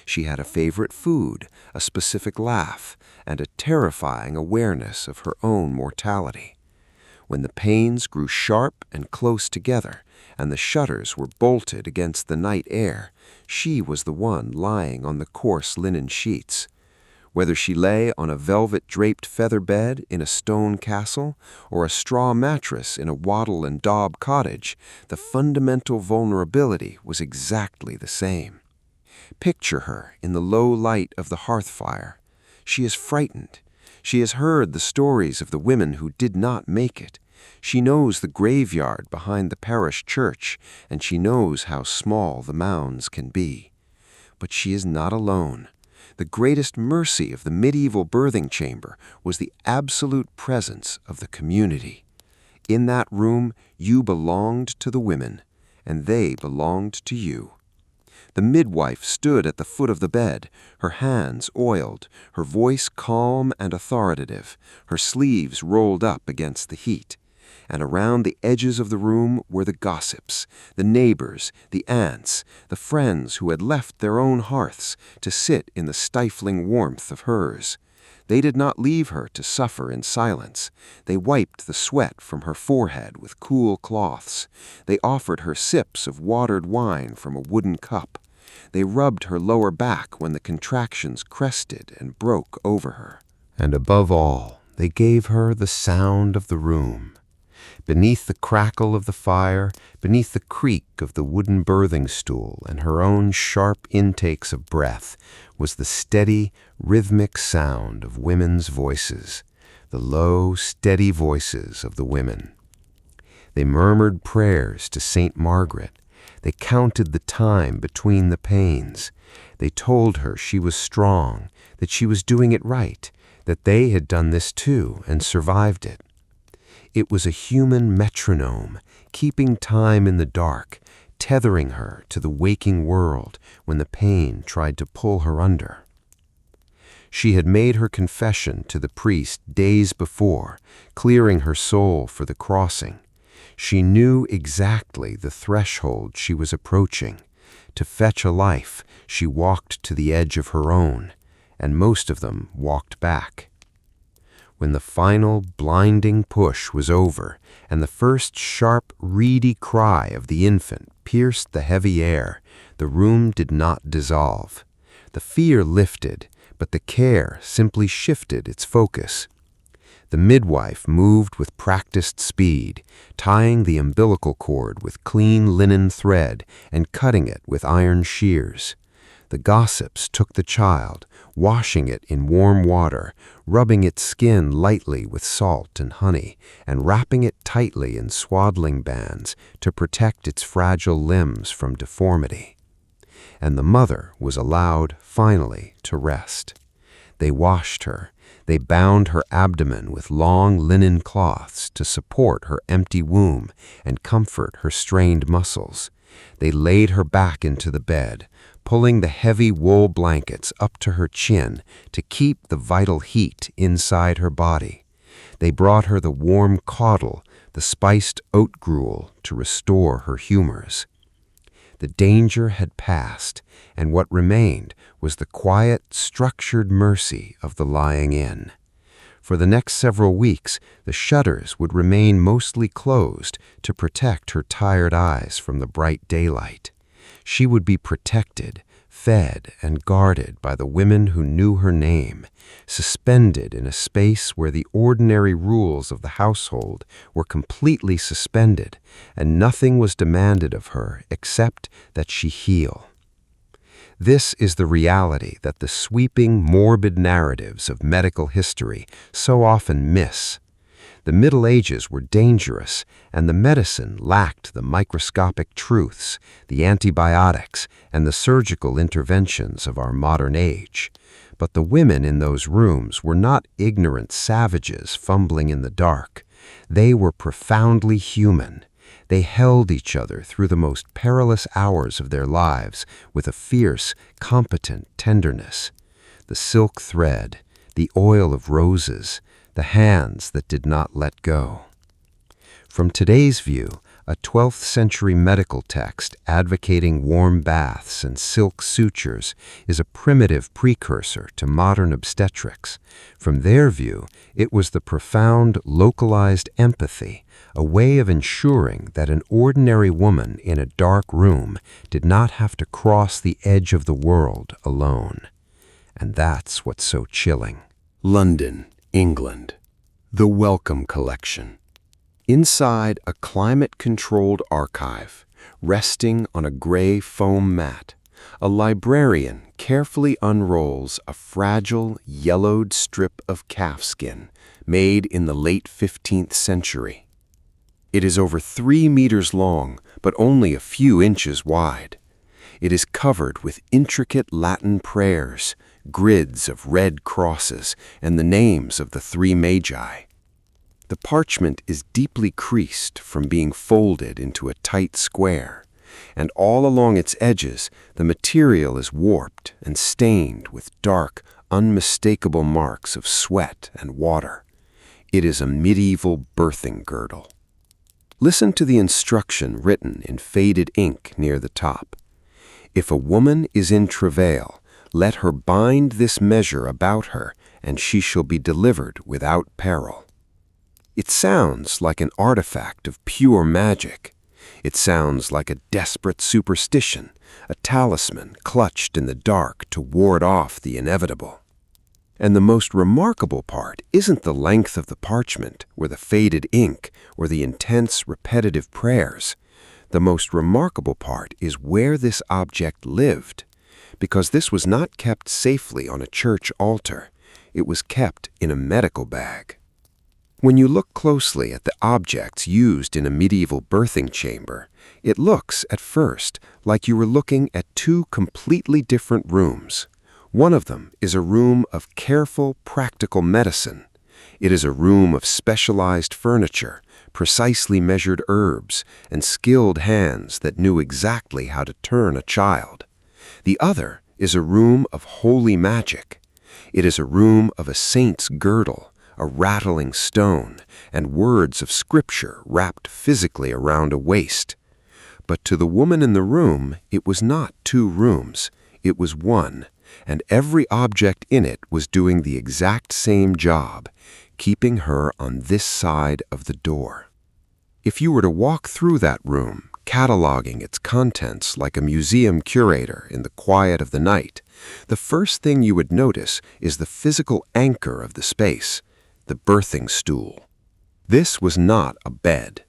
She had a favorite food, a specific laugh, and a terrifying awareness of her own mortality. When the pains grew sharp and close together, and the shutters were bolted against the night air, she was the one lying on the coarse linen sheets. Whether she lay on a velvet-draped feather bed in a stone castle or a straw mattress in a wattle and daub cottage, the fundamental vulnerability was exactly the same. Picture her in the low light of the hearth fire. She is frightened. She has heard the stories of the women who did not make it. She knows the graveyard behind the parish church, and she knows how small the mounds can be. But she is not alone. The greatest mercy of the medieval birthing chamber was the absolute presence of the community. In that room, you belonged to the women, and they belonged to you. The midwife stood at the foot of the bed, her hands oiled, her voice calm and authoritative, her sleeves rolled up against the heat. And around the edges of the room were the gossips, the neighbors, the aunts, the friends who had left their own hearths to sit in the stifling warmth of hers. They did not leave her to suffer in silence. They wiped the sweat from her forehead with cool cloths. They offered her sips of watered wine from a wooden cup. They rubbed her lower back when the contractions crested and broke over her. And above all, they gave her the sound of the room. Beneath the crackle of the fire, beneath the creak of the wooden birthing stool and her own sharp intakes of breath, was the steady, rhythmic sound of women's voices, the low, steady voices of the women. They murmured prayers to St. Margaret. They counted the time between the pains. They told her she was strong, that she was doing it right, that they had done this too and survived it. It was a human metronome, keeping time in the dark, tethering her to the waking world when the pain tried to pull her under. She had made her confession to the priest days before, clearing her soul for the crossing. She knew exactly the threshold she was approaching. To fetch a life, she walked to the edge of her own, and most of them walked back. When the final blinding push was over, and the first sharp, reedy cry of the infant pierced the heavy air, the room did not dissolve. The fear lifted, but the care simply shifted its focus. The midwife moved with practiced speed, tying the umbilical cord with clean linen thread and cutting it with iron shears. The gossips took the child, washing it in warm water, rubbing its skin lightly with salt and honey, and wrapping it tightly in swaddling bands to protect its fragile limbs from deformity. And the mother was allowed, finally, to rest. They washed her. They bound her abdomen with long linen cloths to support her empty womb and comfort her strained muscles. They laid her back into the bed, pulling the heavy wool blankets up to her chin to keep the vital heat inside her body. They brought her the warm caudle, the spiced oat gruel to restore her humors. The danger had passed, and what remained was the quiet, structured mercy of the lying-in. For the next several weeks, the shutters would remain mostly closed to protect her tired eyes from the bright daylight. She would be protected, fed, and guarded by the women who knew her name, suspended in a space where the ordinary rules of the household were completely suspended, and nothing was demanded of her except that she heal. This is the reality that the sweeping, morbid narratives of medical history so often miss. The Middle Ages were dangerous, and the medicine lacked the microscopic truths, the antibiotics, and the surgical interventions of our modern age. But the women in those rooms were not ignorant savages fumbling in the dark. They were profoundly human. They held each other through the most perilous hours of their lives with a fierce, competent tenderness. The silk thread, the oil of roses, the hands that did not let go. From today's view, a 12th century medical text advocating warm baths and silk sutures is a primitive precursor to modern obstetrics. From their view, it was the profound, localized empathy, a way of ensuring that an ordinary woman in a dark room did not have to cross the edge of the world alone. And that's what's so chilling. London, England. The Wellcome Collection. Inside a climate-controlled archive, resting on a gray foam mat, a librarian carefully unrolls a fragile, yellowed strip of calfskin made in the late 15th century. It is over 3 meters long, but only a few inches wide. It is covered with intricate Latin prayers, grids of red crosses, and the names of the three magi. The parchment is deeply creased from being folded into a tight square, and all along its edges the material is warped and stained with dark, unmistakable marks of sweat and water. It is a medieval birthing girdle. Listen to the instruction written in faded ink near the top. If a woman is in travail, let her bind this measure about her, and she shall be delivered without peril. It sounds like an artifact of pure magic. It sounds like a desperate superstition, a talisman clutched in the dark to ward off the inevitable. And the most remarkable part isn't the length of the parchment, or the faded ink, or the intense, repetitive prayers. The most remarkable part is where this object lived, because this was not kept safely on a church altar. It was kept in a medical bag. When you look closely at the objects used in a medieval birthing chamber, it looks, at first, like you were looking at two completely different rooms. One of them is a room of careful, practical medicine. It is a room of specialized furniture, precisely measured herbs, and skilled hands that knew exactly how to turn a child. The other is a room of holy magic. It is a room of a saint's girdle, a rattling stone, and words of scripture wrapped physically around a waist. But to the woman in the room, it was not two rooms. It was one, and every object in it was doing the exact same job, keeping her on this side of the door. If you were to walk through that room, cataloging its contents like a museum curator in the quiet of the night, the first thing you would notice is the physical anchor of the space, the birthing stool. This was not a bed.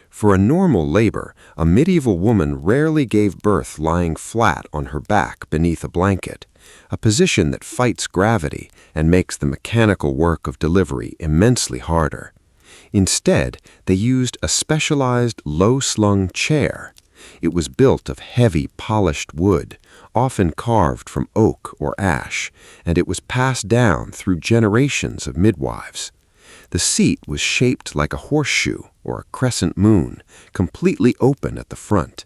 For a normal labor, a medieval woman rarely gave birth lying flat on her back beneath a blanket, a position that fights gravity and makes the mechanical work of delivery immensely harder. Instead, they used a specialized low-slung chair. It was built of heavy, polished wood, often carved from oak or ash, and it was passed down through generations of midwives. The seat was shaped like a horseshoe or a crescent moon, completely open at the front.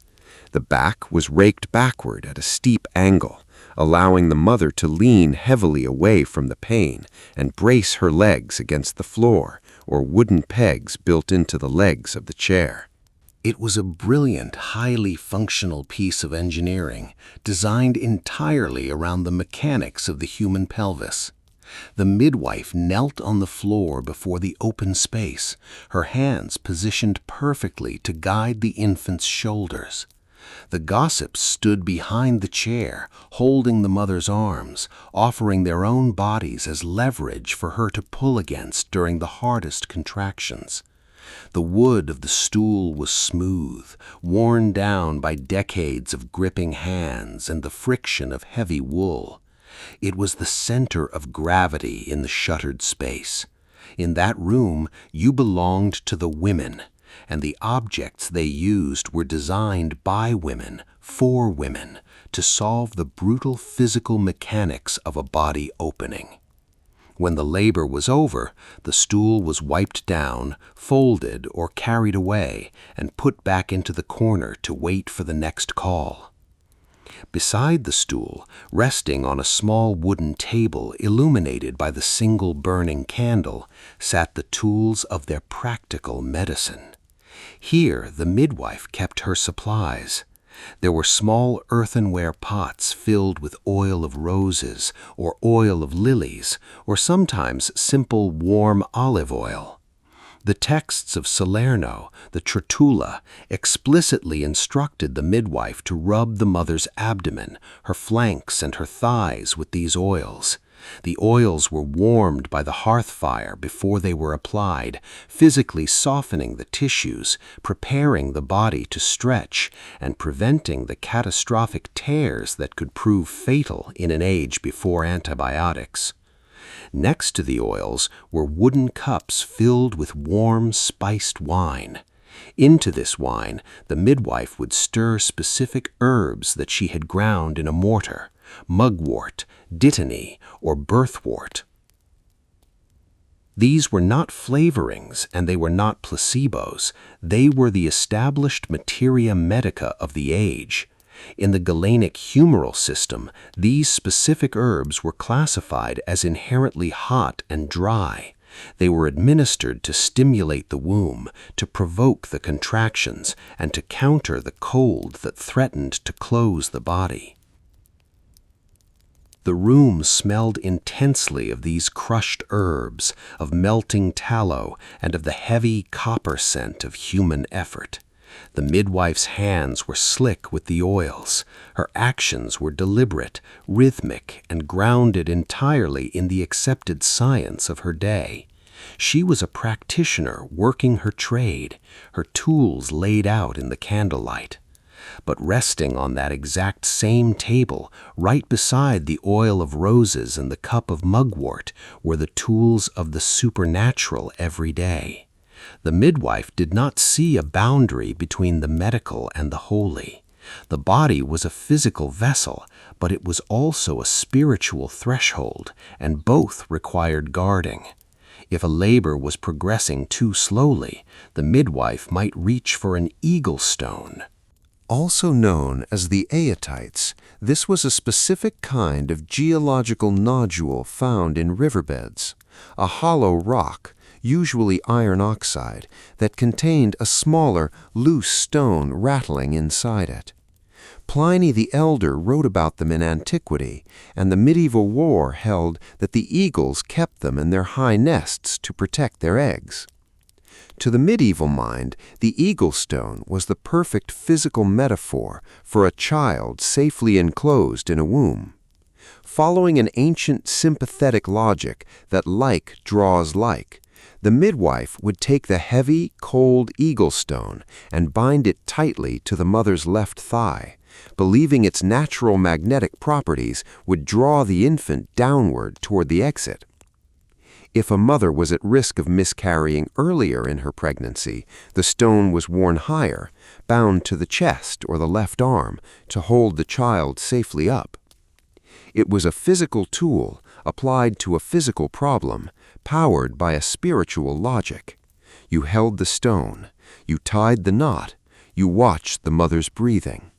The back was raked backward at a steep angle, allowing the mother to lean heavily away from the pain and brace her legs against the floor or wooden pegs built into the legs of the chair. It was a brilliant, highly functional piece of engineering designed entirely around the mechanics of the human pelvis. The midwife knelt on the floor before the open space, her hands positioned perfectly to guide the infant's shoulders. The gossips stood behind the chair, holding the mother's arms, offering their own bodies as leverage for her to pull against during the hardest contractions. The wood of the stool was smooth, worn down by decades of gripping hands and the friction of heavy wool. It was the center of gravity in the shuttered space. In that room, you belonged to the women, and the objects they used were designed by women, for women, to solve the brutal physical mechanics of a body opening. When the labor was over, the stool was wiped down, folded or carried away, and put back into the corner to wait for the next call. Beside the stool, resting on a small wooden table illuminated by the single burning candle, sat the tools of their practical medicine. Here the midwife kept her supplies. There were small earthenware pots filled with oil of roses or oil of lilies, or sometimes simple warm olive oil. The texts of Salerno, the Trotula, explicitly instructed the midwife to rub the mother's abdomen, her flanks, and her thighs with these oils. The oils were warmed by the hearth fire before they were applied, physically softening the tissues, preparing the body to stretch, and preventing the catastrophic tears that could prove fatal in an age before antibiotics. Next to the oils were wooden cups filled with warm, spiced wine. Into this wine, the midwife would stir specific herbs that she had ground in a mortar, mugwort, dittany, or birthwort. These were not flavorings and they were not placebos. They were the established materia medica of the age. In the Galenic humoral system, these specific herbs were classified as inherently hot and dry. They were administered to stimulate the womb, to provoke the contractions, and to counter the cold that threatened to close the body. The room smelled intensely of these crushed herbs, of melting tallow, and of the heavy copper scent of human effort. The midwife's hands were slick with the oils. Her actions were deliberate, rhythmic, and grounded entirely in the accepted science of her day. She was a practitioner working her trade, her tools laid out in the candlelight. But resting on that exact same table, right beside the oil of roses and the cup of mugwort, were the tools of the supernatural every day. The midwife did not see a boundary between the medical and the holy. The body was a physical vessel, but it was also a spiritual threshold, and both required guarding. If a labor was progressing too slowly, the midwife might reach for an eagle stone. Also known as the aetites, this was a specific kind of geological nodule found in riverbeds, a hollow rock, usually iron oxide, that contained a smaller, loose stone rattling inside it. Pliny the Elder wrote about them in antiquity, and the medieval lore held that the eagles kept them in their high nests to protect their eggs. To the medieval mind, the eagle stone was the perfect physical metaphor for a child safely enclosed in a womb. Following an ancient sympathetic logic that like draws like, the midwife would take the heavy, cold eagle stone and bind it tightly to the mother's left thigh, believing its natural magnetic properties would draw the infant downward toward the exit. If a mother was at risk of miscarrying earlier in her pregnancy, the stone was worn higher, bound to the chest or the left arm, to hold the child safely up. It was a physical tool applied to a physical problem, powered by a spiritual logic. You held the stone, you tied the knot, you watched the mother's breathing.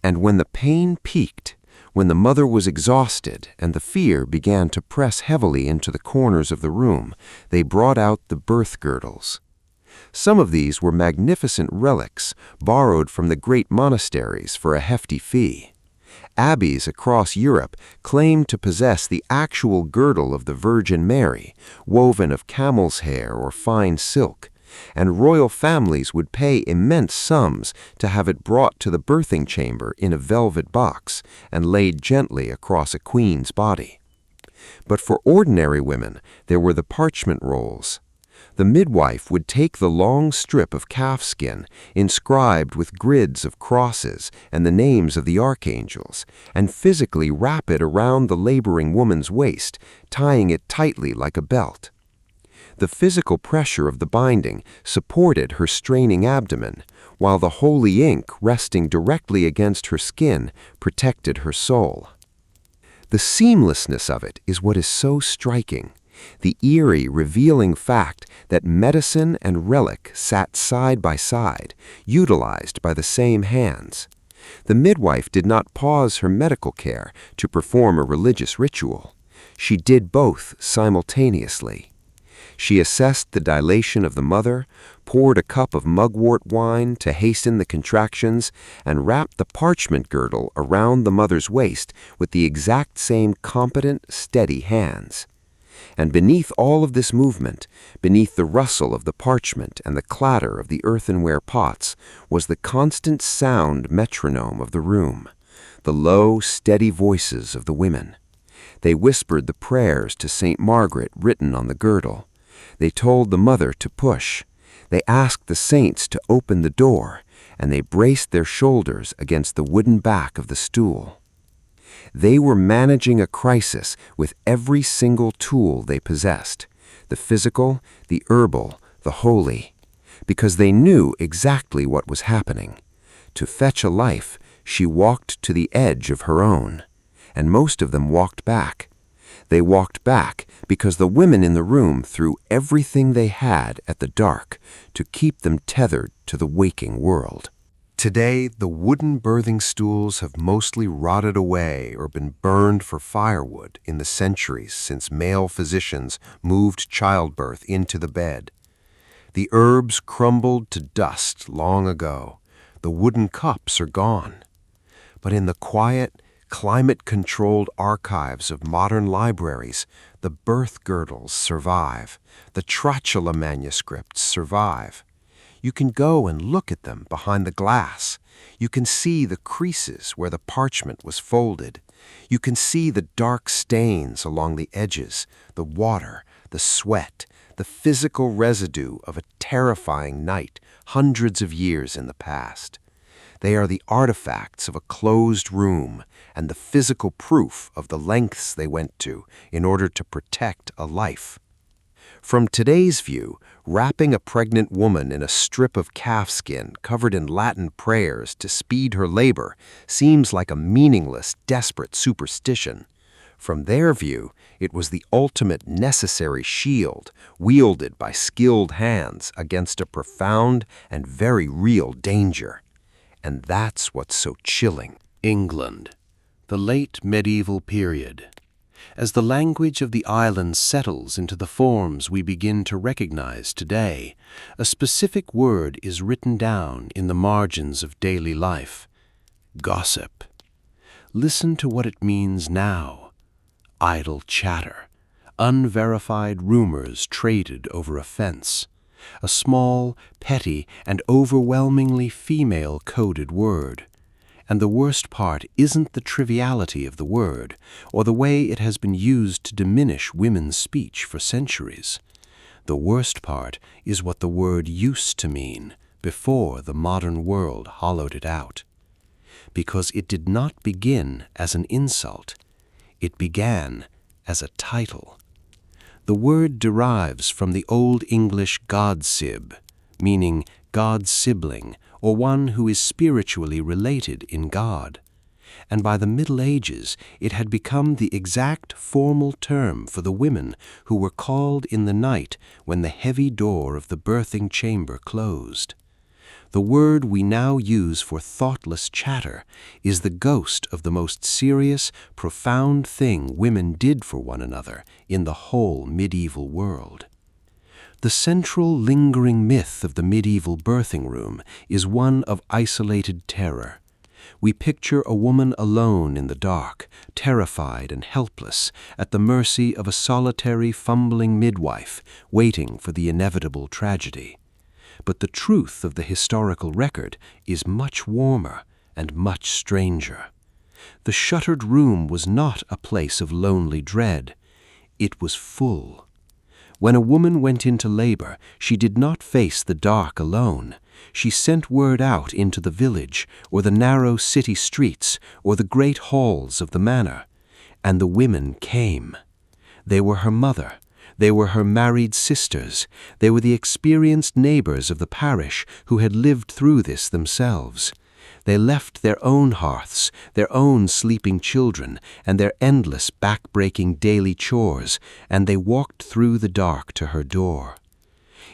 And when the pain peaked, when the mother was exhausted and the fear began to press heavily into the corners of the room, they brought out the birth girdles. Some of these were magnificent relics borrowed from the great monasteries for a hefty fee. Abbeys across Europe claimed to possess the actual girdle of the Virgin Mary, woven of camel's hair or fine silk, and royal families would pay immense sums to have it brought to the birthing chamber in a velvet box and laid gently across a queen's body. But for ordinary women, there were the parchment rolls. The midwife would take the long strip of calf skin, inscribed with grids of crosses and the names of the archangels, and physically wrap it around the laboring woman's waist, tying it tightly like a belt. The physical pressure of the binding supported her straining abdomen, while the holy ink resting directly against her skin protected her soul. The seamlessness of it is what is so striking, the eerie, revealing fact that medicine and relic sat side by side, utilized by the same hands. The midwife did not pause her medical care to perform a religious ritual. She did both simultaneously. She assessed the dilation of the mother, poured a cup of mugwort wine to hasten the contractions, and wrapped the parchment girdle around the mother's waist with the exact same competent, steady hands. And beneath all of this movement, beneath the rustle of the parchment and the clatter of the earthenware pots, was the constant sound metronome of the room, the low, steady voices of the women. They whispered the prayers to St. Margaret written on the girdle. They told the mother to push. They asked the saints to open the door, and they braced their shoulders against the wooden back of the stool. They were managing a crisis with every single tool they possessed, the physical, the herbal, the holy, because they knew exactly what was happening. To fetch a life, she walked to the edge of her own, and most of them walked back. They walked back because the women in the room threw everything they had at the dark to keep them tethered to the waking world. Today, the wooden birthing stools have mostly rotted away or been burned for firewood in the centuries since male physicians moved childbirth into the bed. The herbs crumbled to dust long ago. The wooden cups are gone. But in the quiet, climate-controlled archives of modern libraries, the birth girdles survive. The Trotula manuscripts survive. You can go and look at them behind the glass. You can see the creases where the parchment was folded. You can see the dark stains along the edges, the water, the sweat, the physical residue of a terrifying night hundreds of years in the past. They are the artifacts of a closed room and the physical proof of the lengths they went to in order to protect a life. From today's view, wrapping a pregnant woman in a strip of calfskin covered in Latin prayers to speed her labor seems like a meaningless, desperate superstition. From their view, it was the ultimate necessary shield wielded by skilled hands against a profound and very real danger. And that's what's so chilling. England, the late medieval period. As the language of the island settles into the forms we begin to recognize today, a specific word is written down in the margins of daily life: gossip. Listen to what it means now. Idle chatter, unverified rumors traded over a fence. A small, petty, and overwhelmingly female-coded word. And the worst part isn't the triviality of the word, or the way it has been used to diminish women's speech for centuries. The worst part is what the word used to mean before the modern world hollowed it out. Because it did not begin as an insult. It began as a title. The word derives from the Old English godsib, meaning God's sibling, or one who is spiritually related in God. And by the Middle Ages, it had become the exact formal term for the women who were called in the night when the heavy door of the birthing chamber closed. The word we now use for thoughtless chatter is the ghost of the most serious, profound thing women did for one another in the whole medieval world. The central lingering myth of the medieval birthing room is one of isolated terror. We picture a woman alone in the dark, terrified and helpless, at the mercy of a solitary, fumbling midwife, waiting for the inevitable tragedy. But the truth of the historical record is much warmer and much stranger. The shuttered room was not a place of lonely dread. It was full. When a woman went into labor, she did not face the dark alone. She sent word out into the village, or the narrow city streets, or the great halls of the manor. And the women came. They were her mother. They were her married sisters. They were the experienced neighbors of the parish who had lived through this themselves. They left their own hearths, their own sleeping children, and their endless back-breaking daily chores, and they walked through the dark to her door.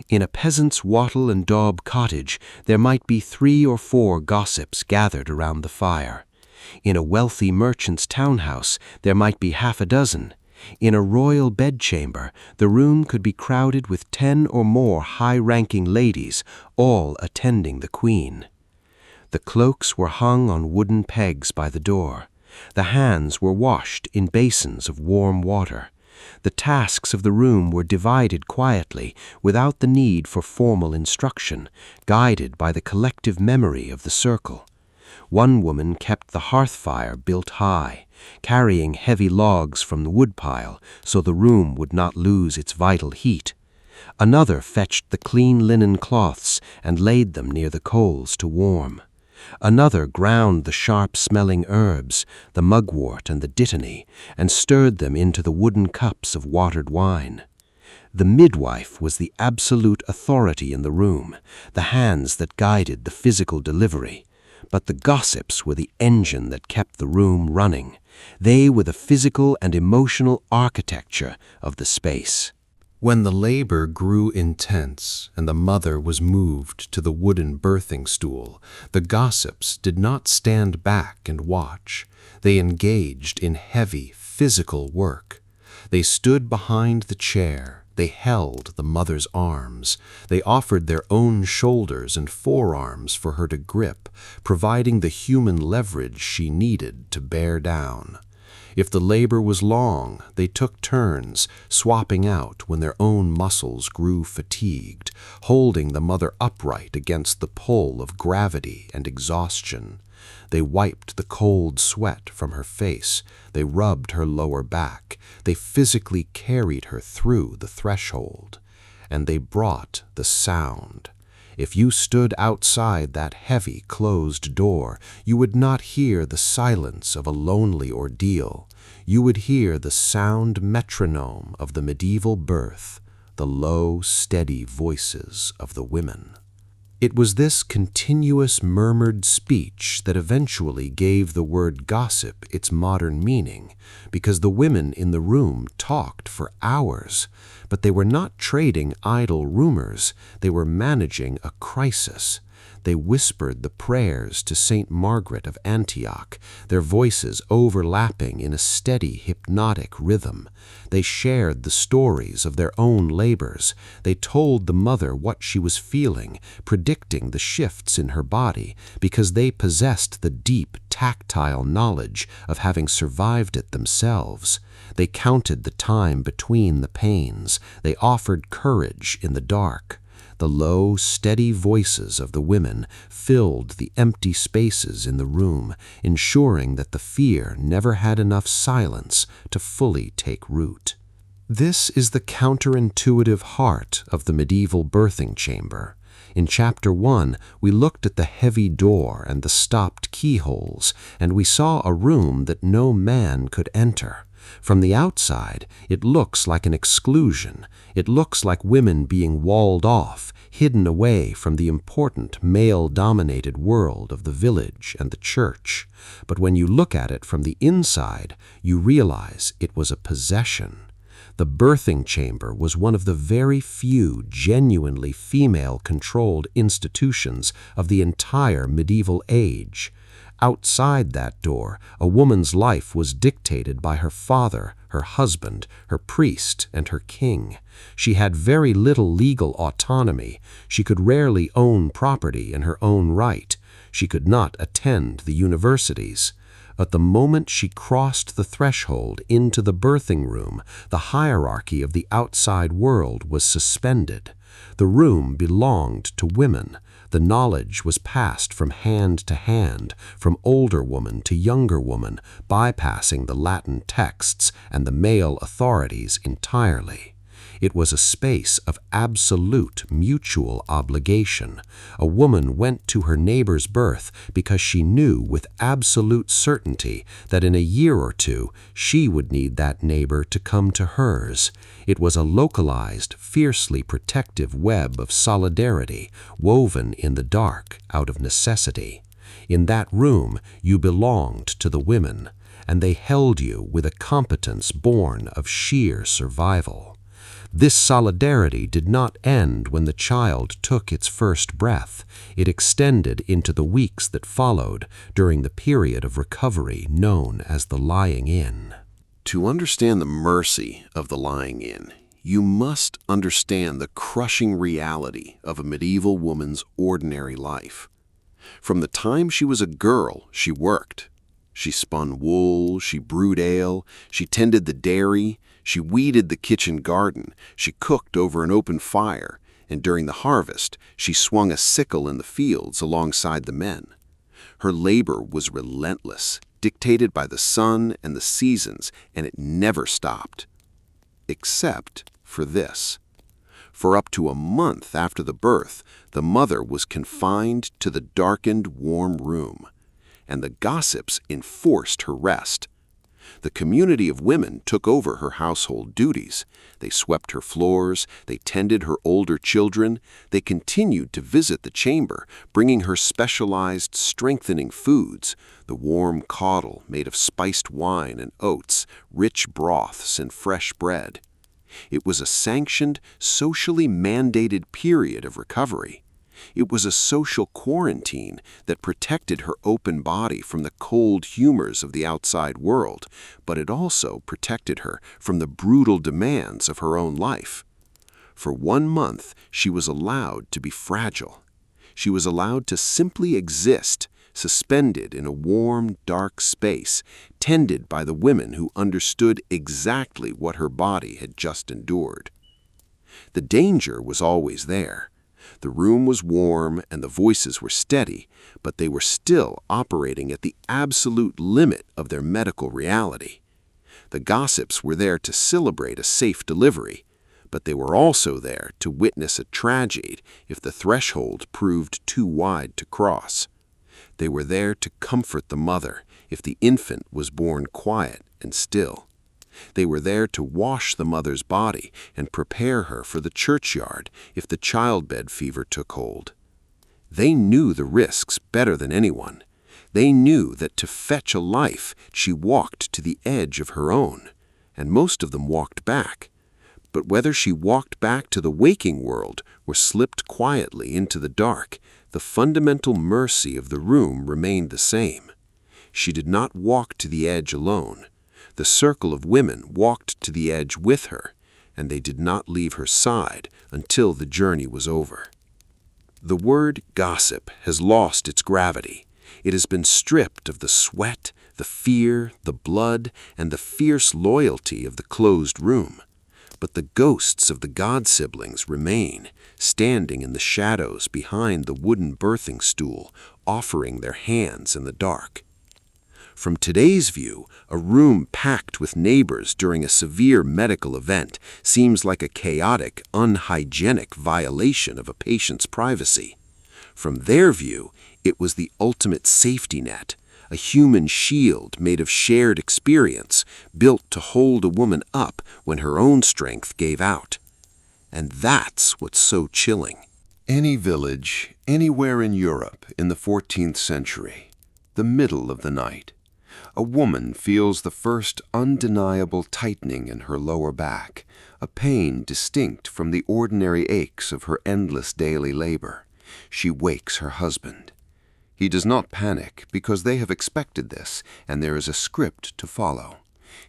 In a peasant's wattle and daub cottage, there might be 3 or 4 gossips gathered around the fire. In a wealthy merchant's townhouse, there might be half a dozen. In a royal bedchamber, the room could be crowded with 10 or more high-ranking ladies, all attending the queen. The cloaks were hung on wooden pegs by the door. The hands were washed in basins of warm water. The tasks of the room were divided quietly, without the need for formal instruction, guided by the collective memory of the circle. One woman kept the hearth fire built high, carrying heavy logs from the woodpile so the room would not lose its vital heat. Another fetched the clean linen cloths and laid them near the coals to warm. Another ground the sharp-smelling herbs, the mugwort and the dittany, and stirred them into the wooden cups of watered wine. The midwife was the absolute authority in the room, the hands that guided the physical delivery. But the gossips were the engine that kept the room running, They were the physical and emotional architecture of the space. When the labor grew intense and the mother was moved to the wooden birthing stool, the gossips did not stand back and watch. They engaged in heavy physical work. They stood behind the chair. They held the mother's arms. They offered their own shoulders and forearms for her to grip, providing the human leverage she needed to bear down. If the labor was long, they took turns, swapping out when their own muscles grew fatigued, holding the mother upright against the pull of gravity and exhaustion. They wiped the cold sweat from her face. They rubbed her lower back. They physically carried her through the threshold. And they brought the sound. If you stood outside that heavy, closed door, you would not hear the silence of a lonely ordeal. You would hear the sound metronome of the medieval birth, the low, steady voices of the women. It was this continuous murmured speech that eventually gave the word gossip its modern meaning, because the women in the room talked for hours, but they were not trading idle rumors. They were managing a crisis. They whispered the prayers to St. Margaret of Antioch, their voices overlapping in a steady, hypnotic rhythm. They shared the stories of their own labors. They told the mother what she was feeling, predicting the shifts in her body, because they possessed the deep, tactile knowledge of having survived it themselves. They counted the time between the pains. They offered courage in the dark. The low, steady voices of the women filled the empty spaces in the room, ensuring that the fear never had enough silence to fully take root. This is the counterintuitive heart of the medieval birthing chamber. In Chapter 1, we looked at the heavy door and the stopped keyholes, and we saw a room that no man could enter. From the outside, it looks like an exclusion. It looks like women being walled off, hidden away from the important male-dominated world of the village and the church. But when you look at it from the inside, you realize it was a possession. The birthing chamber was one of the very few genuinely female-controlled institutions of the entire medieval age. Outside that door, a woman's life was dictated by her father, her husband, her priest, and her king. She had very little legal autonomy. She could rarely own property in her own right. She could not attend the universities. But the moment she crossed the threshold into the birthing room, the hierarchy of the outside world was suspended. The room belonged to women. The knowledge was passed from hand to hand, from older woman to younger woman, bypassing the Latin texts and the male authorities entirely. It was a space of absolute mutual obligation. A woman went to her neighbor's birth because she knew with absolute certainty that in a year or two she would need that neighbor to come to hers. It was a localized, fiercely protective web of solidarity, woven in the dark out of necessity. In that room you belonged to the women, and they held you with a competence born of sheer survival. This solidarity did not end when the child took its first breath. It extended into the weeks that followed during the period of recovery known as the lying in. To understand the mercy of the lying in, you must understand the crushing reality of a medieval woman's ordinary life. From the time she was a girl, she worked. She spun wool, she brewed ale, she tended the dairy, she weeded the kitchen garden, she cooked over an open fire, and during the harvest, she swung a sickle in the fields alongside the men. Her labor was relentless, dictated by the sun and the seasons, and it never stopped. Except for this. For up to a month after the birth, the mother was confined to the darkened, warm room, and the gossips enforced her rest. The community of women took over her household duties. They swept her floors, they tended her older children, they continued to visit the chamber, bringing her specialized strengthening foods, the warm caudle made of spiced wine and oats, rich broths and fresh bread. It was a sanctioned, socially mandated period of recovery. It was a social quarantine that protected her open body from the cold humors of the outside world, but it also protected her from the brutal demands of her own life. For 1 month, she was allowed to be fragile. She was allowed to simply exist, suspended in a warm, dark space, tended by the women who understood exactly what her body had just endured. The danger was always there. The room was warm and the voices were steady, but they were still operating at the absolute limit of their medical reality. The gossips were there to celebrate a safe delivery, but they were also there to witness a tragedy if the threshold proved too wide to cross. They were there to comfort the mother if the infant was born quiet and still. They were there to wash the mother's body and prepare her for the churchyard if the childbed fever took hold. They knew the risks better than anyone. They knew that to fetch a life, she walked to the edge of her own, and most of them walked back. But whether she walked back to the waking world or slipped quietly into the dark, the fundamental mercy of the room remained the same. She did not walk to the edge alone. The circle of women walked to the edge with her, and they did not leave her side until the journey was over. The word gossip has lost its gravity. It has been stripped of the sweat, the fear, the blood, and the fierce loyalty of the closed room. But the ghosts of the god-siblings remain, standing in the shadows behind the wooden birthing stool, offering their hands in the dark. From today's view, a room packed with neighbors during a severe medical event seems like a chaotic, unhygienic violation of a patient's privacy. From their view, it was the ultimate safety net, a human shield made of shared experience, built to hold a woman up when her own strength gave out. And that's what's so chilling. Any village, anywhere in Europe in the 14th century, the middle of the night, a woman feels the first undeniable tightening in her lower back, a pain distinct from the ordinary aches of her endless daily labor. She wakes her husband. He does not panic because they have expected this and there is a script to follow.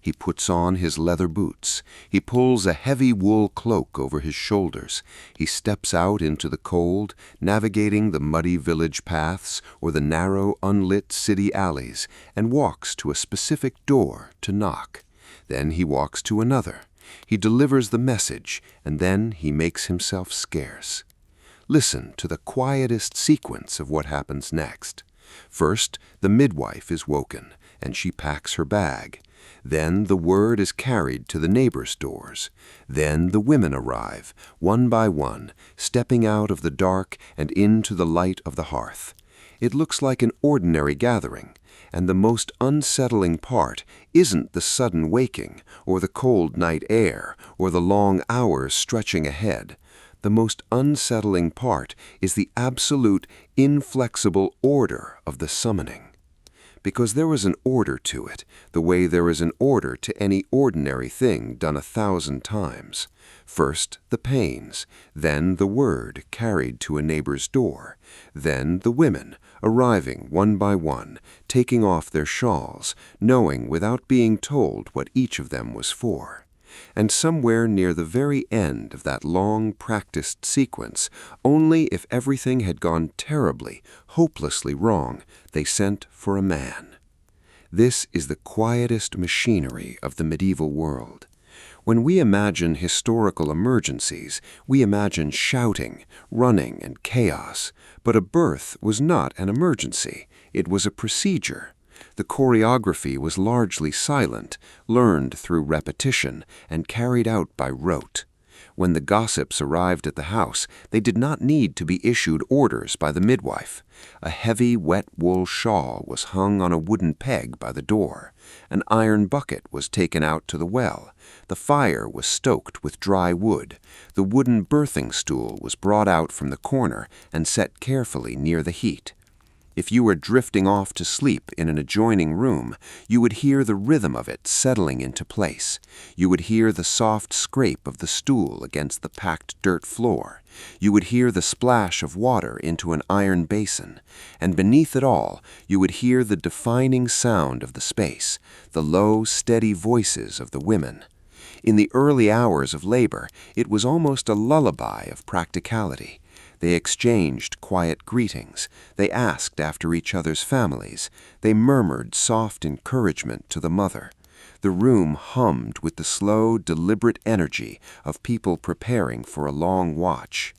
He puts on his leather boots. He pulls a heavy wool cloak over his shoulders. He steps out into the cold, navigating the muddy village paths or the narrow, unlit city alleys, and walks to a specific door to knock. Then he walks to another. He delivers the message, and then he makes himself scarce. Listen to the quietest sequence of what happens next. First, the midwife is woken, and she packs her bag. Then the word is carried to the neighbors' doors. Then the women arrive, one by one, stepping out of the dark and into the light of the hearth. It looks like an ordinary gathering, and the most unsettling part isn't the sudden waking, or the cold night air, or the long hours stretching ahead. The most unsettling part is the absolute, inflexible order of the summoning. Because there was an order to it, the way there is an order to any ordinary thing done 1,000 times. First the pains, then the word carried to a neighbor's door, then the women, arriving one by one, taking off their shawls, knowing without being told what each of them was for. And somewhere near the very end of that long practiced sequence, only if everything had gone terribly, hopelessly wrong, they sent for a man. This is the quietest machinery of the medieval world. When we imagine historical emergencies, we imagine shouting, running, and chaos. But a birth was not an emergency. It was a procedure. The choreography was largely silent, learned through repetition, and carried out by rote. When the gossips arrived at the house, they did not need to be issued orders by the midwife. A heavy, wet wool shawl was hung on a wooden peg by the door. An iron bucket was taken out to the well. The fire was stoked with dry wood. The wooden birthing stool was brought out from the corner and set carefully near the heat. If you were drifting off to sleep in an adjoining room, you would hear the rhythm of it settling into place. You would hear the soft scrape of the stool against the packed dirt floor. You would hear the splash of water into an iron basin. And beneath it all, you would hear the defining sound of the space, the low, steady voices of the women. In the early hours of labor, it was almost a lullaby of practicality. They exchanged quiet greetings. They asked after each other's families. They murmured soft encouragement to the mother. The room hummed with the slow, deliberate energy of people preparing for a long watch.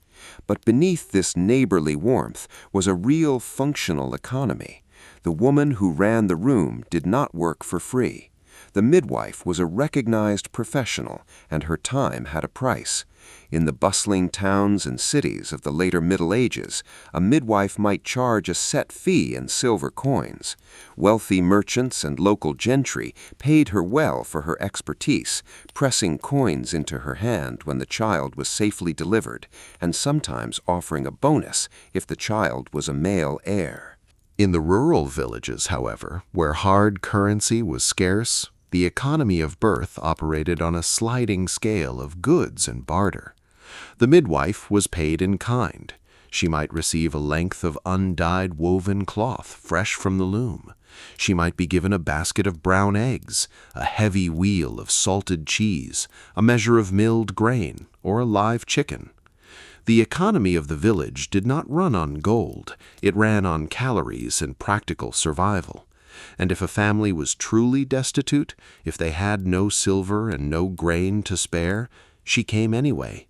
But beneath this neighborly warmth was a real functional economy. The woman who ran the room did not work for free. The midwife was a recognized professional, and her time had a price. In the bustling towns and cities of the later Middle Ages, a midwife might charge a set fee in silver coins. Wealthy merchants and local gentry paid her well for her expertise, pressing coins into her hand when the child was safely delivered, and sometimes offering a bonus if the child was a male heir. In the rural villages, however, where hard currency was scarce, the economy of birth operated on a sliding scale of goods and barter. The midwife was paid in kind. She might receive a length of undyed woven cloth fresh from the loom. She might be given a basket of brown eggs, a heavy wheel of salted cheese, a measure of milled grain, or a live chicken. The economy of the village did not run on gold. It ran on calories and practical survival. And if a family was truly destitute, if they had no silver and no grain to spare, she came anyway.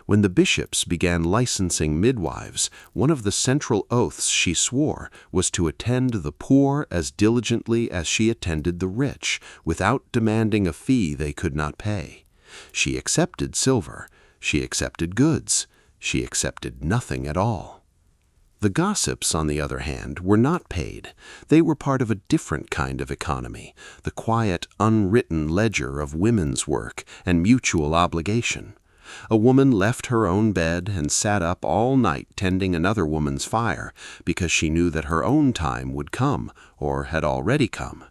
When the bishops began licensing midwives, one of the central oaths she swore was to attend the poor as diligently as she attended the rich, without demanding a fee they could not pay. She accepted silver. She accepted goods. She accepted nothing at all. The gossips, on the other hand, were not paid. They were part of a different kind of economy, the quiet, unwritten ledger of women's work and mutual obligation. A woman left her own bed and sat up all night tending another woman's fire because she knew that her own time would come, or had already come.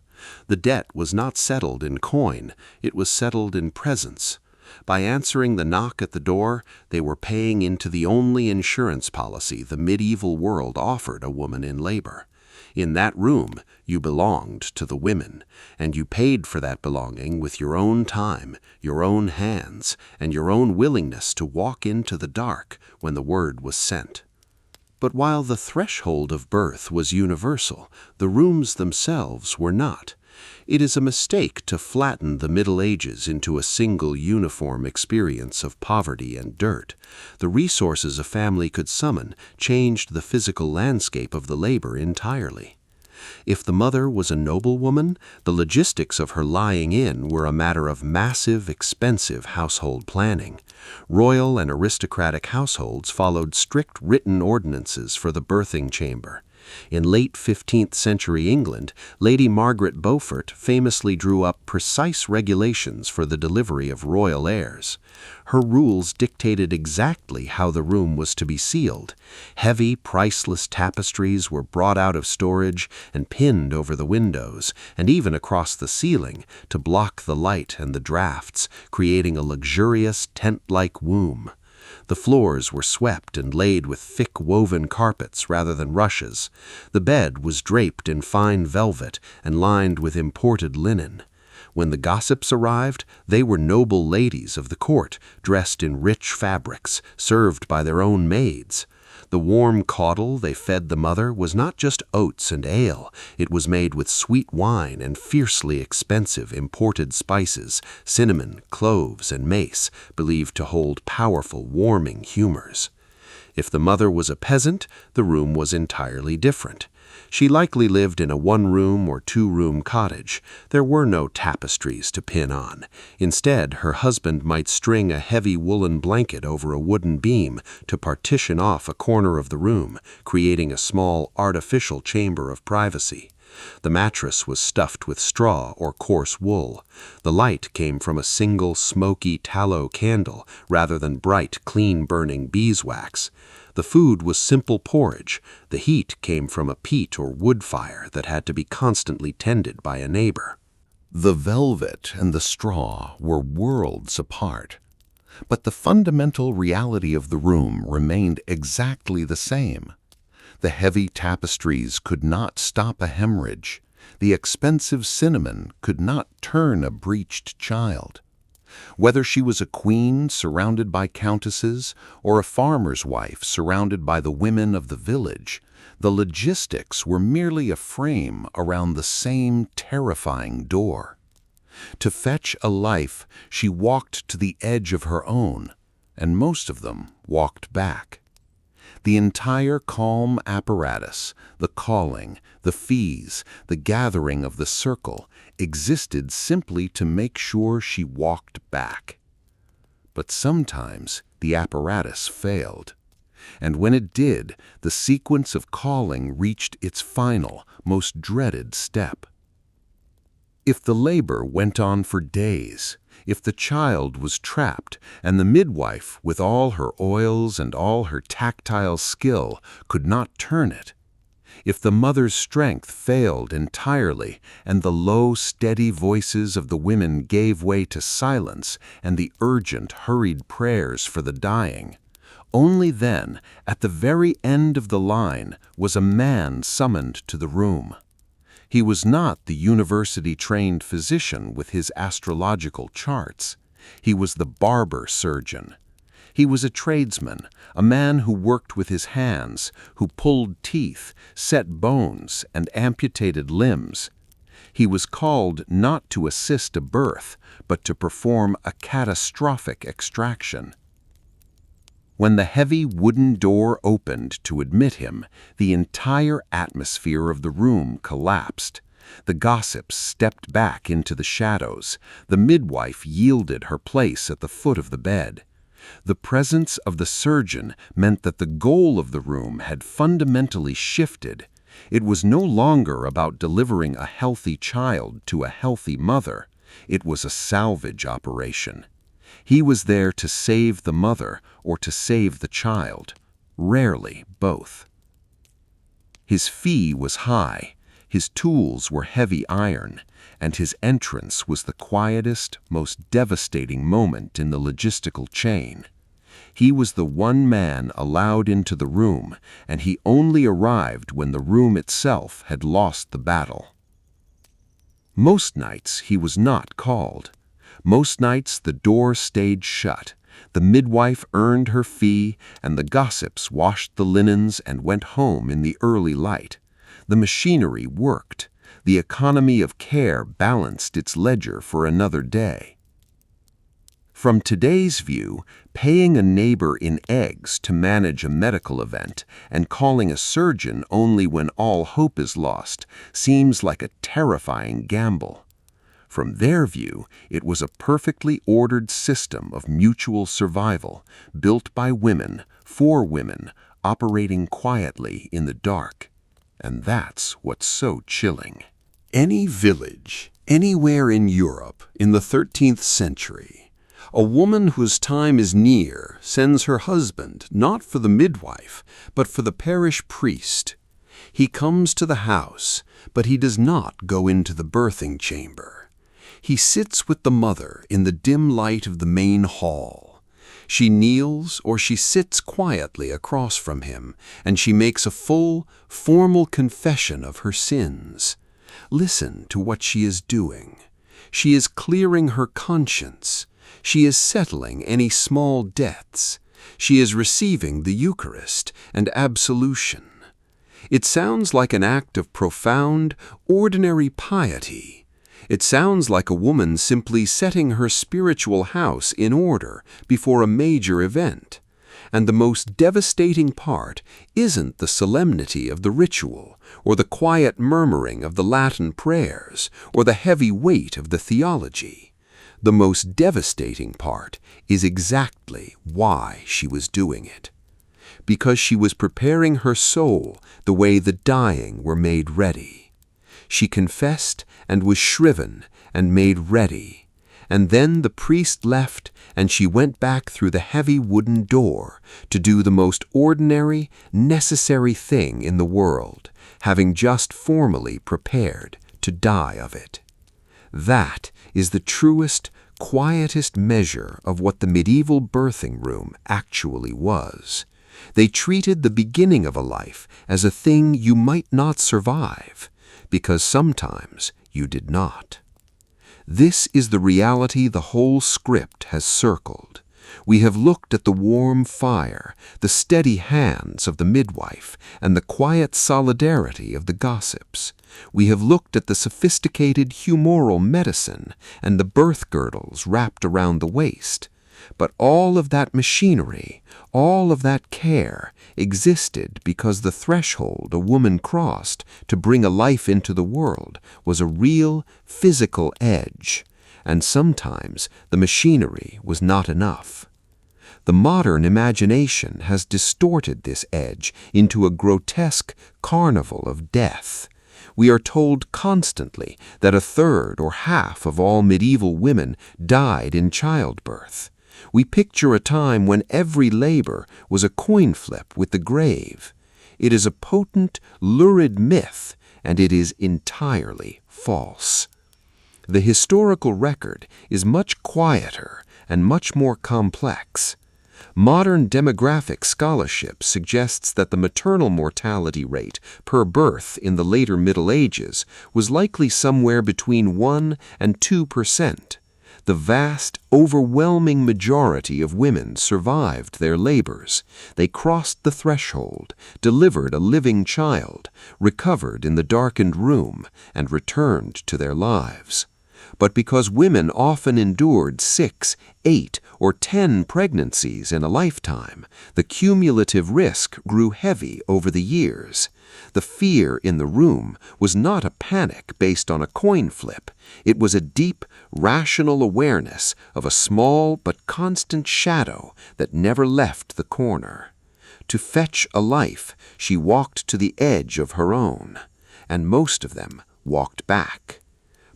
The debt was not settled in coin, it was settled in presence. By answering the knock at the door, they were paying into the only insurance policy the medieval world offered a woman in labor. In that room, you belonged to the women, and you paid for that belonging with your own time, your own hands, and your own willingness to walk into the dark when the word was sent. But while the threshold of birth was universal, the rooms themselves were not. It is a mistake to flatten the Middle Ages into a single uniform experience of poverty and dirt. The resources a family could summon changed the physical landscape of the labor entirely. If the mother was a noblewoman, the logistics of her lying in were a matter of massive, expensive household planning. Royal and aristocratic households followed strict written ordinances for the birthing chamber. In late 15th century England, Lady Margaret Beaufort famously drew up precise regulations for the delivery of royal heirs. Her rules dictated exactly how the room was to be sealed. Heavy, priceless tapestries were brought out of storage and pinned over the windows, and even across the ceiling, to block the light and the drafts, creating a luxurious tent-like womb. The floors were swept and laid with thick woven carpets rather than rushes. The bed was draped in fine velvet and lined with imported linen. When the gossips arrived, they were noble ladies of the court, dressed in rich fabrics, served by their own maids. The warm caudle they fed the mother was not just oats and ale. It was made with sweet wine and fiercely expensive imported spices, cinnamon, cloves, and mace, believed to hold powerful warming humors. If the mother was a peasant, the room was entirely different. She likely lived in a one-room or two-room cottage. There were no tapestries to pin on. Instead, her husband might string a heavy woolen blanket over a wooden beam to partition off a corner of the room, creating a small, artificial chamber of privacy. The mattress was stuffed with straw or coarse wool. The light came from a single smoky tallow candle rather than bright, clean-burning beeswax. The food was simple porridge. The heat came from a peat or wood fire that had to be constantly tended by a neighbor. The velvet and the straw were worlds apart, but the fundamental reality of the room remained exactly the same. The heavy tapestries could not stop a hemorrhage. The expensive cinnamon could not turn a breeched child. Whether she was a queen surrounded by countesses or a farmer's wife surrounded by the women of the village, the logistics were merely a frame around the same terrifying door. To fetch a life, she walked to the edge of her own, and most of them walked back. The entire calm apparatus, the calling, the fees, the gathering of the circle, existed simply to make sure she walked back. But sometimes the apparatus failed. And when it did, the sequence of calling reached its final, most dreaded step. If the labor went on for days, if the child was trapped and the midwife, with all her oils and all her tactile skill, could not turn it, if the mother's strength failed entirely and the low, steady voices of the women gave way to silence and the urgent, hurried prayers for the dying, only then, at the very end of the line, was a man summoned to the room. He was not the university-trained physician with his astrological charts. He was the barber surgeon. He was a tradesman, a man who worked with his hands, who pulled teeth, set bones, and amputated limbs. He was called not to assist a birth, but to perform a catastrophic extraction. When the heavy wooden door opened to admit him, the entire atmosphere of the room collapsed. The gossips stepped back into the shadows. The midwife yielded her place at the foot of the bed. The presence of the surgeon meant that the goal of the room had fundamentally shifted. It was no longer about delivering a healthy child to a healthy mother. It was a salvage operation. He was there to save the mother or to save the child, rarely both. His fee was high, his tools were heavy iron, and his entrance was the quietest, most devastating moment in the logistical chain. He was the one man allowed into the room, and he only arrived when the room itself had lost the battle. Most nights he was not called. Most nights the door stayed shut. The midwife earned her fee, and the gossips washed the linens and went home in the early light. The machinery worked. The economy of care balanced its ledger for another day. From today's view, paying a neighbor in eggs to manage a medical event and calling a surgeon only when all hope is lost seems like a terrifying gamble. From their view, it was a perfectly ordered system of mutual survival, built by women, for women, operating quietly in the dark. And that's what's so chilling. Any village, anywhere in Europe in the 13th century, a woman whose time is near sends her husband not for the midwife, but for the parish priest. He comes to the house, but he does not go into the birthing chamber. He sits with the mother in the dim light of the main hall. She kneels or she sits quietly across from him, and she makes a full, formal confession of her sins. Listen to what she is doing. She is clearing her conscience. She is settling any small debts. She is receiving the Eucharist and absolution. It sounds like an act of profound, ordinary piety. It sounds like a woman simply setting her spiritual house in order before a major event. And the most devastating part isn't the solemnity of the ritual, or the quiet murmuring of the Latin prayers, or the heavy weight of the theology. The most devastating part is exactly why she was doing it. Because she was preparing her soul the way the dying were made ready. She confessed and was shriven and made ready. And then the priest left, and she went back through the heavy wooden door to do the most ordinary, necessary thing in the world, having just formally prepared to die of it. That is the truest, quietest measure of what the medieval birthing room actually was. They treated the beginning of a life as a thing you might not survive, because sometimes you did not. This is the reality the whole script has circled. We have looked at the warm fire, the steady hands of the midwife, and the quiet solidarity of the gossips. We have looked at the sophisticated humoral medicine and the birth girdles wrapped around the waist. But all of that machinery, all of that care, existed because the threshold a woman crossed to bring a life into the world was a real, physical edge, and sometimes the machinery was not enough. The modern imagination has distorted this edge into a grotesque carnival of death. We are told constantly that a third or half of all medieval women died in childbirth. We picture a time when every labor was a coin flip with the grave. It is a potent, lurid myth, and it is entirely false. The historical record is much quieter and much more complex. Modern demographic scholarship suggests that the maternal mortality rate per birth in the later Middle Ages was likely somewhere between 1 and 2%. The vast, overwhelming majority of women survived their labors. They crossed the threshold, delivered a living child, recovered in the darkened room, and returned to their lives. But because women often endured 6, 8, or 10 pregnancies in a lifetime, the cumulative risk grew heavy over the years. The fear in the room was not a panic based on a coin flip. It was a deep, rational awareness of a small but constant shadow that never left the corner. To fetch a life, she walked to the edge of her own, and most of them walked back.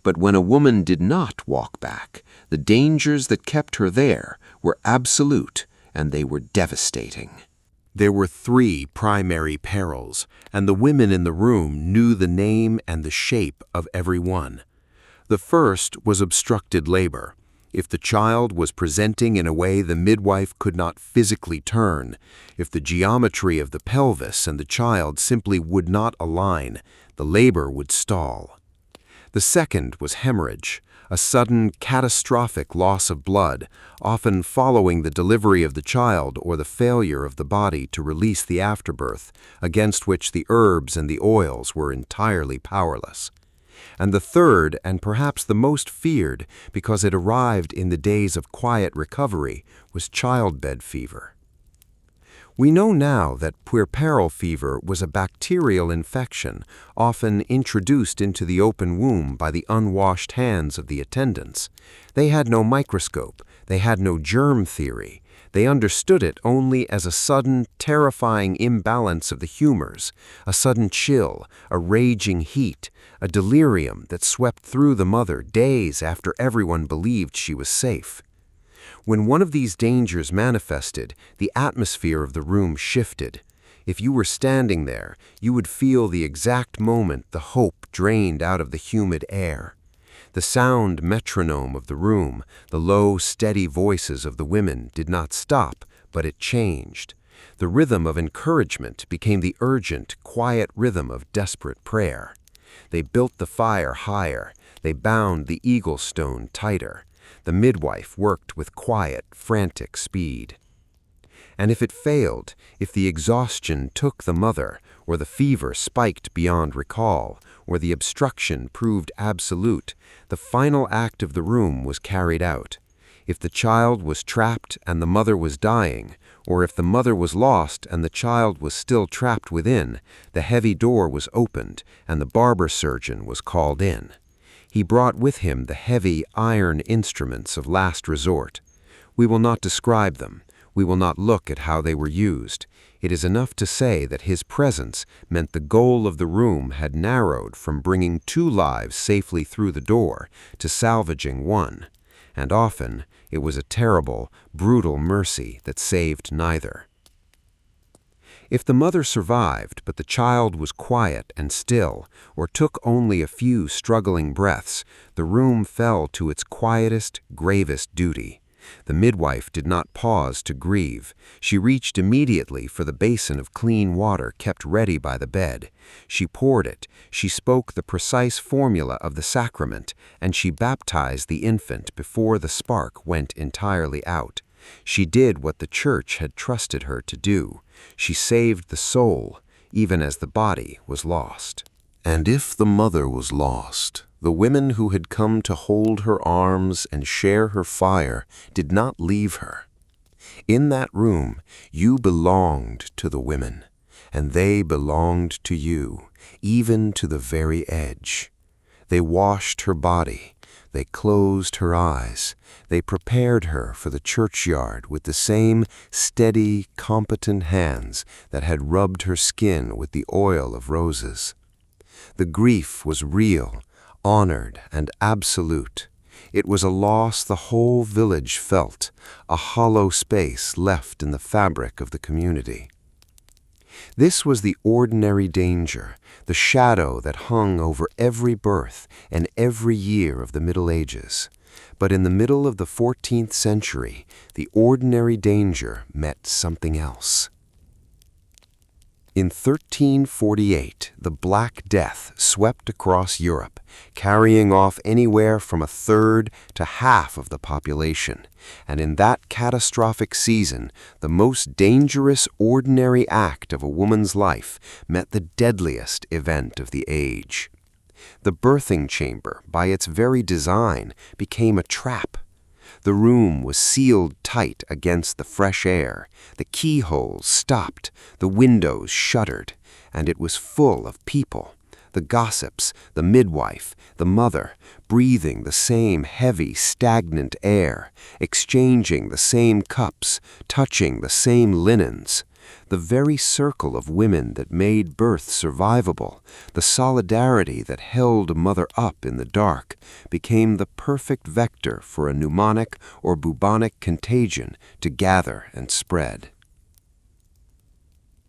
But when a woman did not walk back, the dangers that kept her there were absolute, and they were devastating. There were 3 primary perils, and the women in the room knew the name and the shape of every one. The first was obstructed labor. If the child was presenting in a way the midwife could not physically turn, if the geometry of the pelvis and the child simply would not align, the labor would stall. The second was hemorrhage, a sudden, catastrophic loss of blood, often following the delivery of the child or the failure of the body to release the afterbirth, against which the herbs and the oils were entirely powerless. And the third, and perhaps the most feared, because it arrived in the days of quiet recovery, was childbed fever. We know now that puerperal fever was a bacterial infection, often introduced into the open womb by the unwashed hands of the attendants. They had no microscope, they had no germ theory. They understood it only as a sudden, terrifying imbalance of the humors, a sudden chill, a raging heat, a delirium that swept through the mother days after everyone believed she was safe. When one of these dangers manifested, the atmosphere of the room shifted. If you were standing there, you would feel the exact moment the hope drained out of the humid air. The sound metronome of the room, the low, steady voices of the women did not stop, but it changed. The rhythm of encouragement became the urgent, quiet rhythm of desperate prayer. They built the fire higher. They bound the eagle stone tighter. The midwife worked with quiet, frantic speed. And if it failed, if the exhaustion took the mother, or the fever spiked beyond recall, or the obstruction proved absolute, the final act of the room was carried out. If the child was trapped and the mother was dying, or if the mother was lost and the child was still trapped within, the heavy door was opened and the barber surgeon was called in. He brought with him the heavy iron instruments of last resort. We will not describe them. We will not look at how they were used. It is enough to say that his presence meant the goal of the room had narrowed from bringing 2 lives safely through the door to salvaging 1, and often it was a terrible, brutal mercy that saved neither. If the mother survived, but the child was quiet and still, or took only a few struggling breaths, the room fell to its quietest, gravest duty. The midwife did not pause to grieve. She reached immediately for the basin of clean water kept ready by the bed. She poured it, she spoke the precise formula of the sacrament, and she baptized the infant before the spark went entirely out. She did what the Church had trusted her to do. She saved the soul, even as the body was lost. And if the mother was lost, the women who had come to hold her arms and share her fire did not leave her. In that room, you belonged to the women, and they belonged to you, even to the very edge. They washed her body, they closed her eyes, they prepared her for the churchyard with the same steady, competent hands that had rubbed her skin with the oil of roses. The grief was real, honored, and absolute. It was a loss the whole village felt, a hollow space left in the fabric of the community. This was the ordinary danger, the shadow that hung over every birth and every year of the Middle Ages. But in the middle of the 14th century, the ordinary danger met something else. In 1348, the Black Death swept across Europe, carrying off anywhere from 1/3 to half of the population, and in that catastrophic season, the most dangerous ordinary act of a woman's life met the deadliest event of the age. The birthing chamber, by its very design, became a trap. The room was sealed tight against the fresh air, the keyholes stopped, the windows shuttered, and it was full of people, the gossips, the midwife, the mother, breathing the same heavy, stagnant air, exchanging the same cups, touching the same linens. The very circle of women that made birth survivable, the solidarity that held a mother up in the dark, became the perfect vector for a pneumonic or bubonic contagion to gather and spread.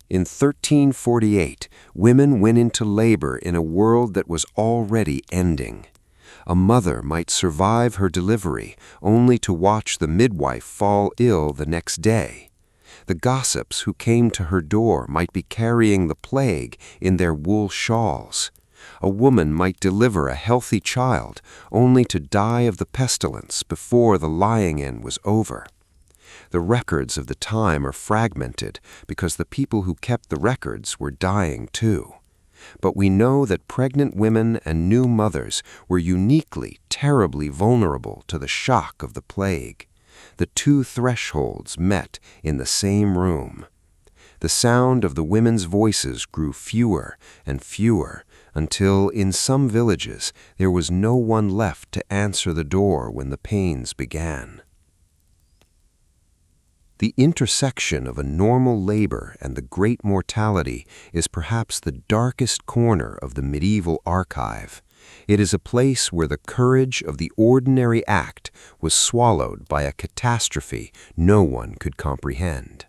In 1348, women went into labor in a world that was already ending. A mother might survive her delivery only to watch the midwife fall ill the next day. The gossips who came to her door might be carrying the plague in their wool shawls. A woman might deliver a healthy child only to die of the pestilence before the lying-in was over. The records of the time are fragmented because the people who kept the records were dying too. But we know that pregnant women and new mothers were uniquely, terribly vulnerable to the shock of the plague. The 2 thresholds met in the same room. The sound of the women's voices grew fewer and fewer until, in some villages, there was no one left to answer the door when the pains began. The intersection of a normal labor and the great mortality is perhaps the darkest corner of the medieval archive. It is a place where the courage of the ordinary act was swallowed by a catastrophe no one could comprehend.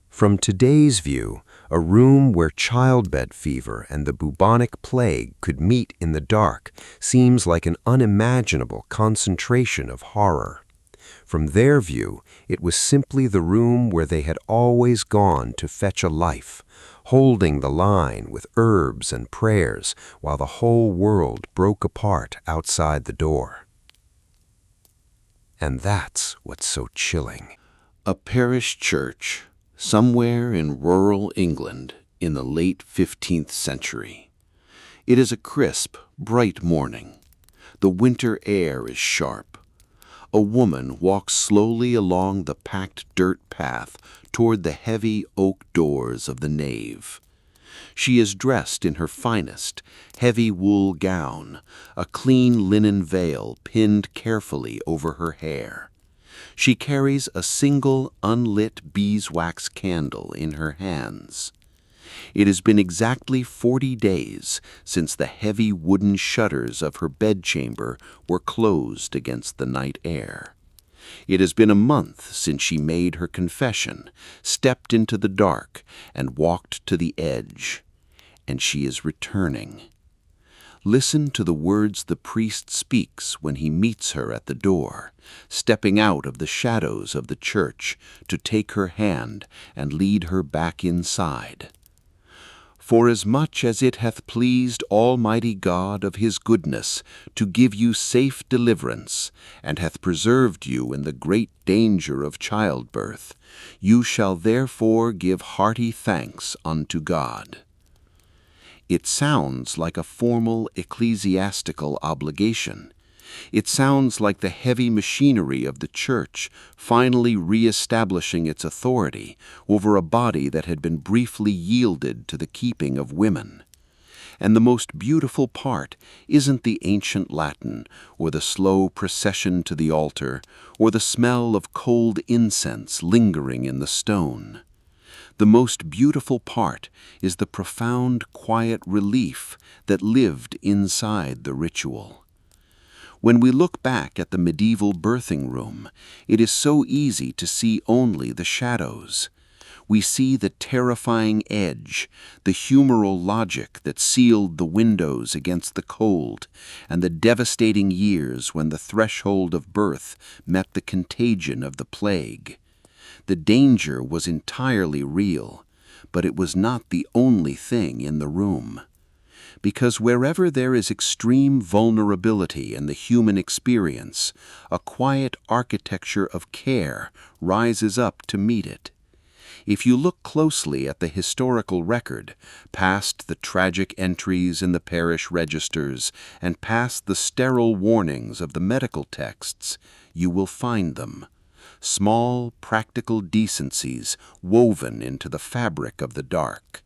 From today's view, a room where childbed fever and the bubonic plague could meet in the dark seems like an unimaginable concentration of horror. From their view, it was simply the room where they had always gone to fetch a life, holding the line with herbs and prayers while the whole world broke apart outside the door. And that's what's so chilling. A parish church somewhere in rural England in the late 15th century. It is a crisp, bright morning. The winter air is sharp. a woman walks slowly along the packed dirt path toward the heavy oak doors of the nave. She is dressed in her finest, heavy wool gown, a clean linen veil pinned carefully over her hair. She carries a single unlit beeswax candle in her hands. It has been exactly 40 days since the heavy wooden shutters of her bedchamber were closed against the night air. It has been a month since she made her confession, stepped into the dark, and walked to the edge. And she is returning. Listen to the words the priest speaks when he meets her at the door, stepping out of the shadows of the church to take her hand and lead her back inside. "Forasmuch as it hath pleased Almighty God of his goodness to give you safe deliverance, and hath preserved you in the great danger of childbirth, you shall therefore give hearty thanks unto God." It sounds like a formal ecclesiastical obligation. It sounds like the heavy machinery of the church finally re-establishing its authority over a body that had been briefly yielded to the keeping of women. And the most beautiful part isn't the ancient Latin, or the slow procession to the altar, or the smell of cold incense lingering in the stone. The most beautiful part is the profound, quiet relief that lived inside the ritual. When we look back at the medieval birthing room, it is so easy to see only the shadows. We see the terrifying edge, the humoral logic that sealed the windows against the cold, and the devastating years when the threshold of birth met the contagion of the plague. The danger was entirely real, but it was not the only thing in the room. Because wherever there is extreme vulnerability in the human experience, a quiet architecture of care rises up to meet it. If you look closely at the historical record, past the tragic entries in the parish registers and past the sterile warnings of the medical texts, you will find them. Small, practical decencies woven into the fabric of the dark.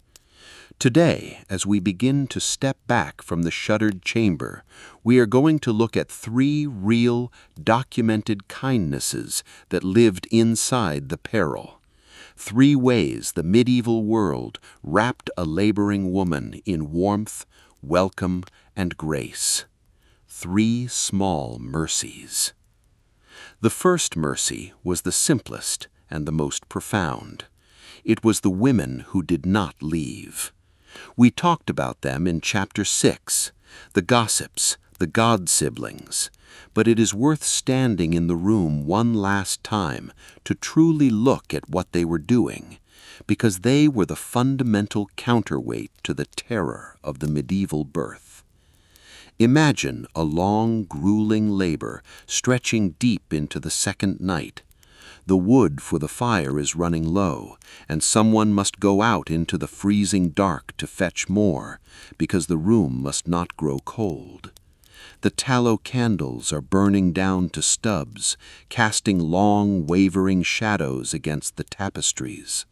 Today, as we begin to step back from the shuttered chamber, we are going to look at 3 real, documented kindnesses that lived inside the peril. 3 ways the medieval world wrapped a laboring woman in warmth, welcome, and grace. 3 small mercies. The first mercy was the simplest and the most profound. It was the women who did not leave. We talked about them in Chapter 6, the gossips, the god-siblings, but it is worth standing in the room one last time to truly look at what they were doing, because they were the fundamental counterweight to the terror of the medieval birth. Imagine a long, grueling labor stretching deep into the second night. The wood for the fire is running low, and someone must go out into the freezing dark to fetch more, because the room must not grow cold. The tallow candles are burning down to stubs, casting long, wavering shadows against the tapestries.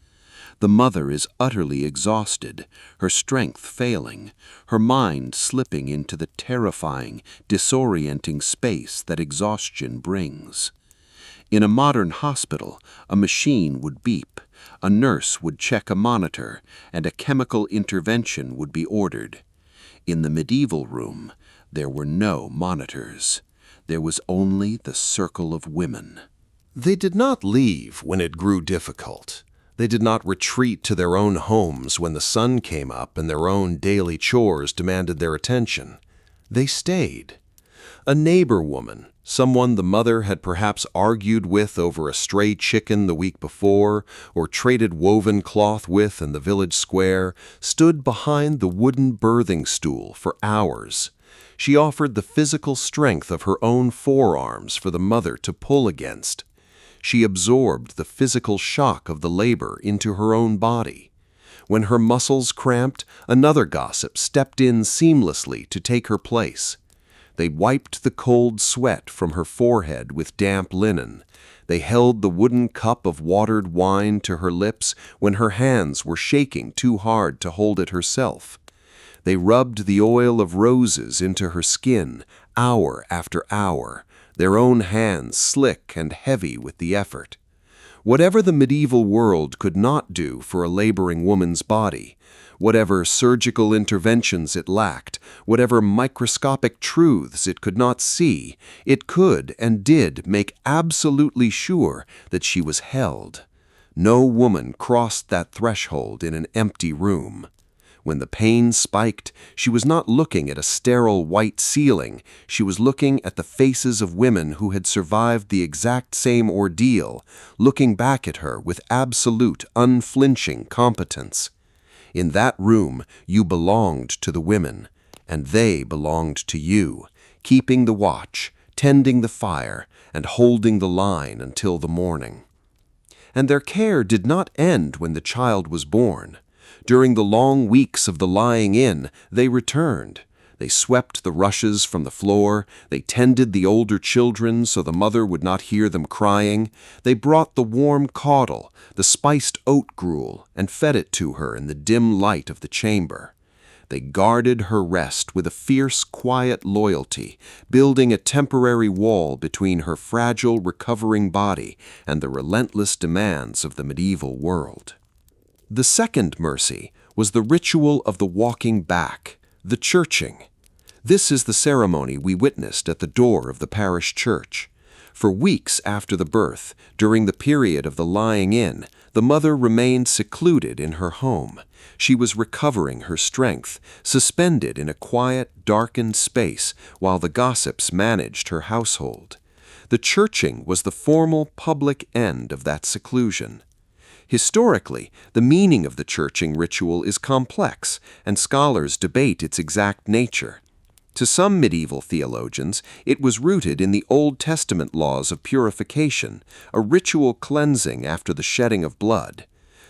The mother is utterly exhausted, her strength failing, her mind slipping into the terrifying, disorienting space that exhaustion brings. In a modern hospital, a machine would beep, a nurse would check a monitor, and a chemical intervention would be ordered. In the medieval room, there were no monitors. There was only the circle of women. They did not leave when it grew difficult. They did not retreat to their own homes when the sun came up and their own daily chores demanded their attention. They stayed. A neighbor woman, someone the mother had perhaps argued with over a stray chicken the week before or traded woven cloth with in the village square, stood behind the wooden birthing stool for hours. She offered the physical strength of her own forearms for the mother to pull against. She absorbed the physical shock of the labor into her own body. When her muscles cramped, another gossip stepped in seamlessly to take her place. They wiped the cold sweat from her forehead with damp linen. They held the wooden cup of watered wine to her lips when her hands were shaking too hard to hold it herself. They rubbed the oil of roses into her skin, hour after hour, their own hands slick and heavy with the effort. Whatever the medieval world could not do for a laboring woman's body, whatever surgical interventions it lacked, whatever microscopic truths it could not see, it could and did make absolutely sure that she was held. No woman crossed that threshold in an empty room. When the pain spiked, she was not looking at a sterile white ceiling. She was looking at the faces of women who had survived the exact same ordeal, looking back at her with absolute, unflinching competence. In that room, you belonged to the women, and they belonged to you, keeping the watch, tending the fire, and holding the line until the morning. And their care did not end when the child was born. During the long weeks of the lying in, they returned. They swept the rushes from the floor. They tended the older children so the mother would not hear them crying. They brought the warm caudle, the spiced oat gruel, and fed it to her in the dim light of the chamber. They guarded her rest with a fierce, quiet loyalty, building a temporary wall between her fragile, recovering body and the relentless demands of the medieval world. The second mercy was the ritual of the walking back, the churching. This is the ceremony we witnessed at the door of the parish church. For weeks after the birth, during the period of the lying in, the mother remained secluded in her home. She was recovering her strength, suspended in a quiet, darkened space while the gossips managed her household. The churching was the formal public end of that seclusion. Historically, the meaning of the churching ritual is complex, and scholars debate its exact nature. To some medieval theologians, it was rooted in the Old Testament laws of purification, a ritual cleansing after the shedding of blood.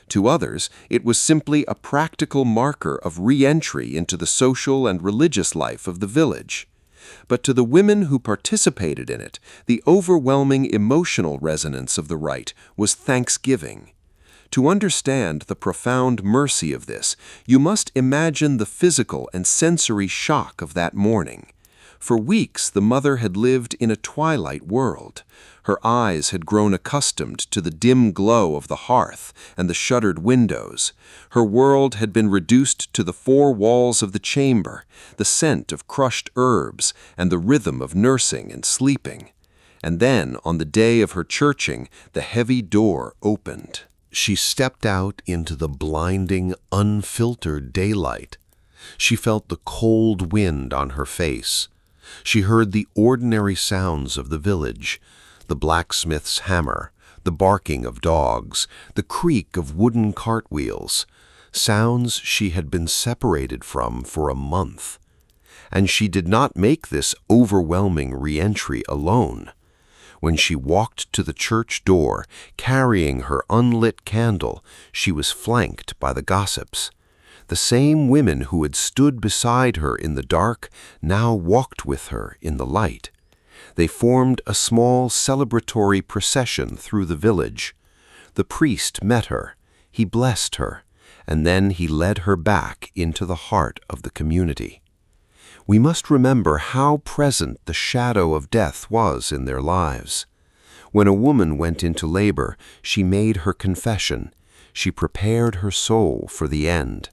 To others, it was simply a practical marker of re-entry into the social and religious life of the village. But to the women who participated in it, the overwhelming emotional resonance of the rite was thanksgiving. To understand the profound mercy of this, you must imagine the physical and sensory shock of that morning. For weeks, the mother had lived in a twilight world. Her eyes had grown accustomed to the dim glow of the hearth and the shuttered windows. Her world had been reduced to the four walls of the chamber, the scent of crushed herbs, and the rhythm of nursing and sleeping. And then, on the day of her churching, the heavy door opened. She stepped out into the blinding, unfiltered daylight. She felt the cold wind on her face. She heard the ordinary sounds of the village, the blacksmith's hammer, the barking of dogs, the creak of wooden cartwheels, sounds she had been separated from for a month. And she did not make this overwhelming re-entry alone. When she walked to the church door, carrying her unlit candle, she was flanked by the gossips. The same women who had stood beside her in the dark now walked with her in the light. They formed a small celebratory procession through the village. The priest met her, he blessed her, and then he led her back into the heart of the community. We must remember how present the shadow of death was in their lives. When a woman went into labor, she made her confession. She prepared her soul for the end.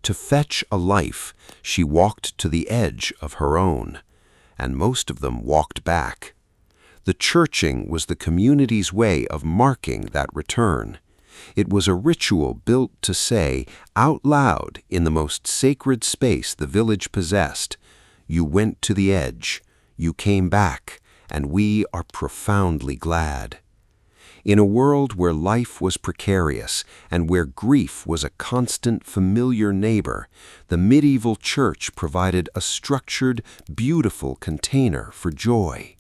To fetch a life, she walked to the edge of her own, and most of them walked back. The churching was the community's way of marking that return. It was a ritual built to say, out loud, in the most sacred space the village possessed, "You went to the edge, you came back, and we are profoundly glad." In a world where life was precarious and where grief was a constant familiar neighbor, the medieval church provided a structured, beautiful container for joy.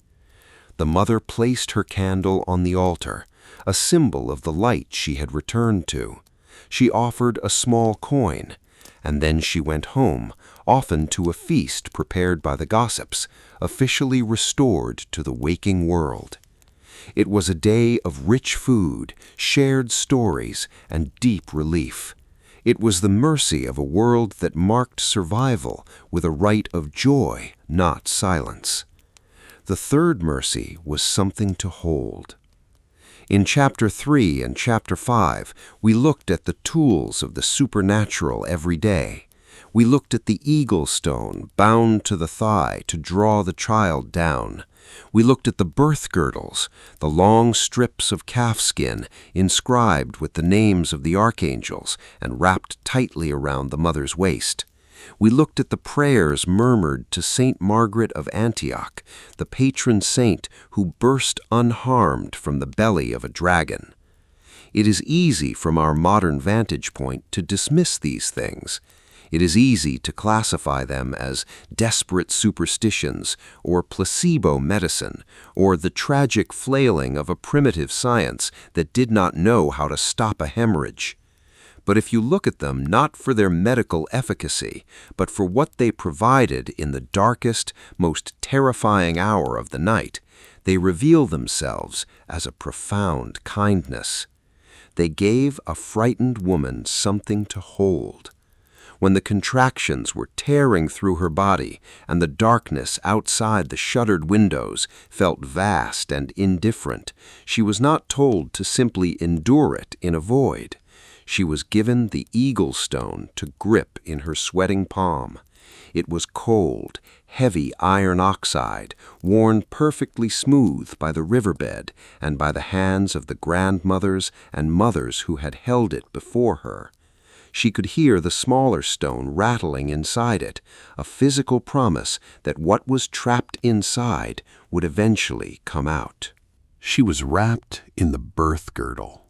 The mother placed her candle on the altar, a symbol of the light she had returned to. She offered a small coin, and then she went home, often to a feast prepared by the gossips, officially restored to the waking world. It was a day of rich food, shared stories, and deep relief. It was the mercy of a world that marked survival with a rite of joy, not silence. The third mercy was something to hold. In Chapter 3 and Chapter 5, we looked at the tools of the supernatural every day. We looked at the eagle stone bound to the thigh to draw the child down. We looked at the birth girdles, the long strips of calf skin inscribed with the names of the archangels and wrapped tightly around the mother's waist. We looked at the prayers murmured to Saint Margaret of Antioch, the patron saint who burst unharmed from the belly of a dragon. It is easy from our modern vantage point to dismiss these things. It is easy to classify them as desperate superstitions or placebo medicine or the tragic flailing of a primitive science that did not know how to stop a hemorrhage. But if you look at them not for their medical efficacy, but for what they provided in the darkest, most terrifying hour of the night, they reveal themselves as a profound kindness. They gave a frightened woman something to hold. When the contractions were tearing through her body and the darkness outside the shuttered windows felt vast and indifferent, she was not told to simply endure it in a void. She was given the eagle stone to grip in her sweating palm. It was cold, heavy iron oxide, worn perfectly smooth by the riverbed and by the hands of the grandmothers and mothers who had held it before her. She could hear the smaller stone rattling inside it, a physical promise that what was trapped inside would eventually come out. She was wrapped in the birth girdle.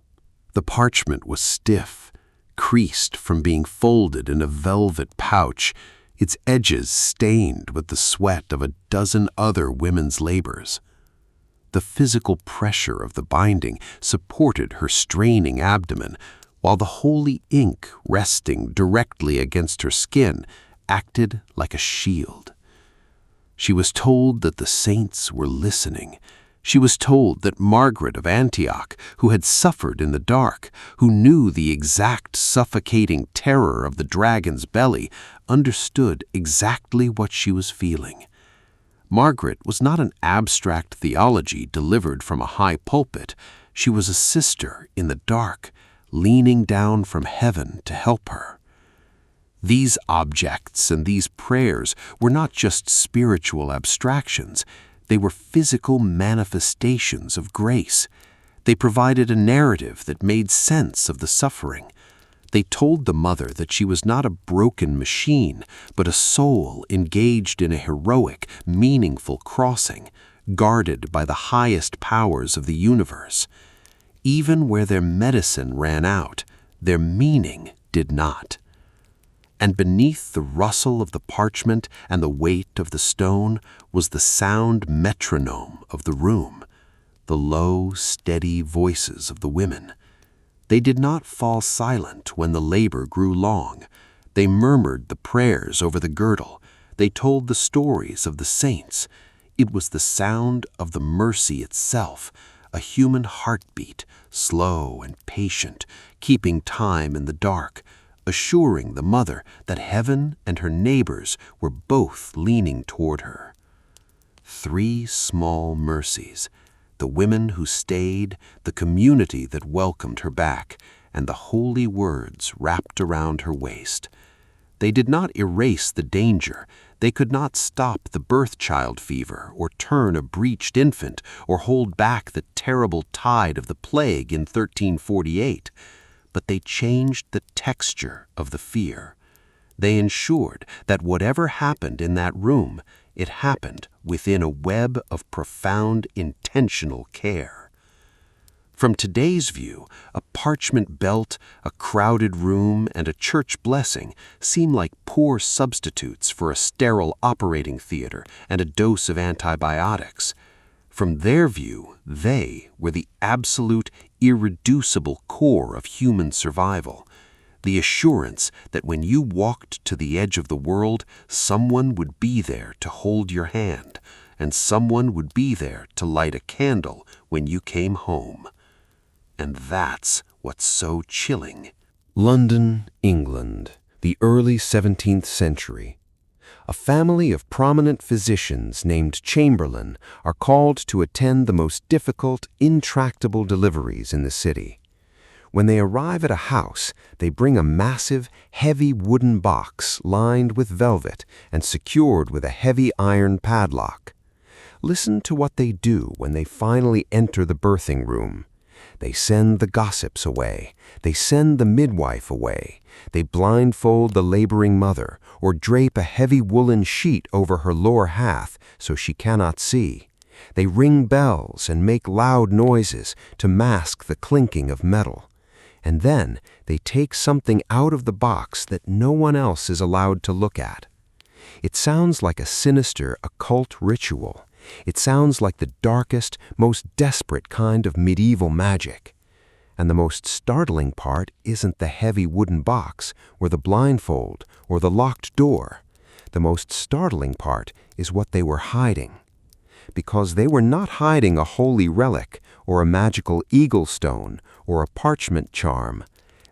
The parchment was stiff, creased from being folded in a velvet pouch, its edges stained with the sweat of a dozen other women's labors. The physical pressure of the binding supported her straining abdomen, while the holy ink resting directly against her skin acted like a shield. She was told that the saints were listening. She was told that Margaret of Antioch, who had suffered in the dark, who knew the exact suffocating terror of the dragon's belly, understood exactly what she was feeling. Margaret was not an abstract theology delivered from a high pulpit. She was a sister in the dark, leaning down from heaven to help her. These objects and these prayers were not just spiritual abstractions. They were physical manifestations of grace. They provided a narrative that made sense of the suffering. They told the mother that she was not a broken machine, but a soul engaged in a heroic, meaningful crossing, guarded by the highest powers of the universe. Even where their medicine ran out, their meaning did not. And beneath the rustle of the parchment and the weight of the stone was the sound metronome of the room, the low, steady voices of the women. They did not fall silent when the labor grew long. They murmured the prayers over the girdle. They told the stories of the saints. It was the sound of the mercy itself, a human heartbeat, slow and patient, keeping time in the dark, assuring the mother that heaven and her neighbors were both leaning toward her. 3 small mercies: the women who stayed, the community that welcomed her back, and the holy words wrapped around her waist. They did not erase the danger. They could not stop the birth child fever or turn a breached infant or hold back the terrible tide of the plague in 1348. But they changed the texture of the fear. They ensured that whatever happened in that room, it happened within a web of profound intentional care. From today's view, a parchment belt, a crowded room, and a church blessing seem like poor substitutes for a sterile operating theater and a dose of antibiotics. From their view, they were the absolute, irreducible core of human survival. The assurance that when you walked to the edge of the world, someone would be there to hold your hand, and someone would be there to light a candle when you came home. And that's what's so chilling. London, England, the early 17th century. A family of prominent physicians named Chamberlain are called to attend the most difficult, intractable deliveries in the city. When they arrive at a house, they bring a massive, heavy wooden box lined with velvet and secured with a heavy iron padlock. Listen to what they do when they finally enter the birthing room. They send the gossips away. They send the midwife away. They blindfold the laboring mother or drape a heavy woolen sheet over her lower half so she cannot see. They ring bells and make loud noises to mask the clinking of metal. And then they take something out of the box that no one else is allowed to look at. It sounds like a sinister occult ritual. It sounds like the darkest, most desperate kind of medieval magic. And the most startling part isn't the heavy wooden box, or the blindfold, or the locked door. The most startling part is what they were hiding. Because they were not hiding a holy relic, or a magical eagle stone, or a parchment charm.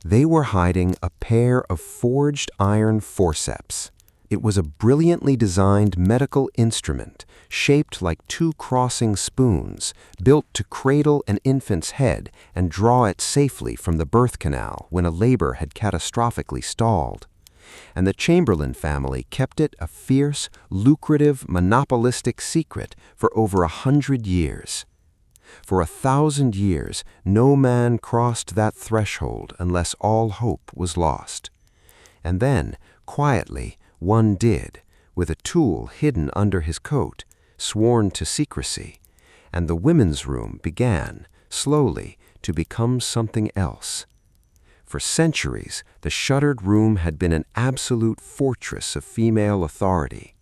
They were hiding a pair of forged iron forceps. It was a brilliantly designed medical instrument, shaped like two crossing spoons, built to cradle an infant's head and draw it safely from the birth canal when a labor had catastrophically stalled. And the Chamberlain family kept it a fierce, lucrative, monopolistic secret for over 100 years. For 1,000 years, no man crossed that threshold unless all hope was lost. And then, quietly, one did, with a tool hidden under his coat, sworn to secrecy, and the women's room began, slowly, to become something else. For centuries, the shuttered room had been an absolute fortress of female authority.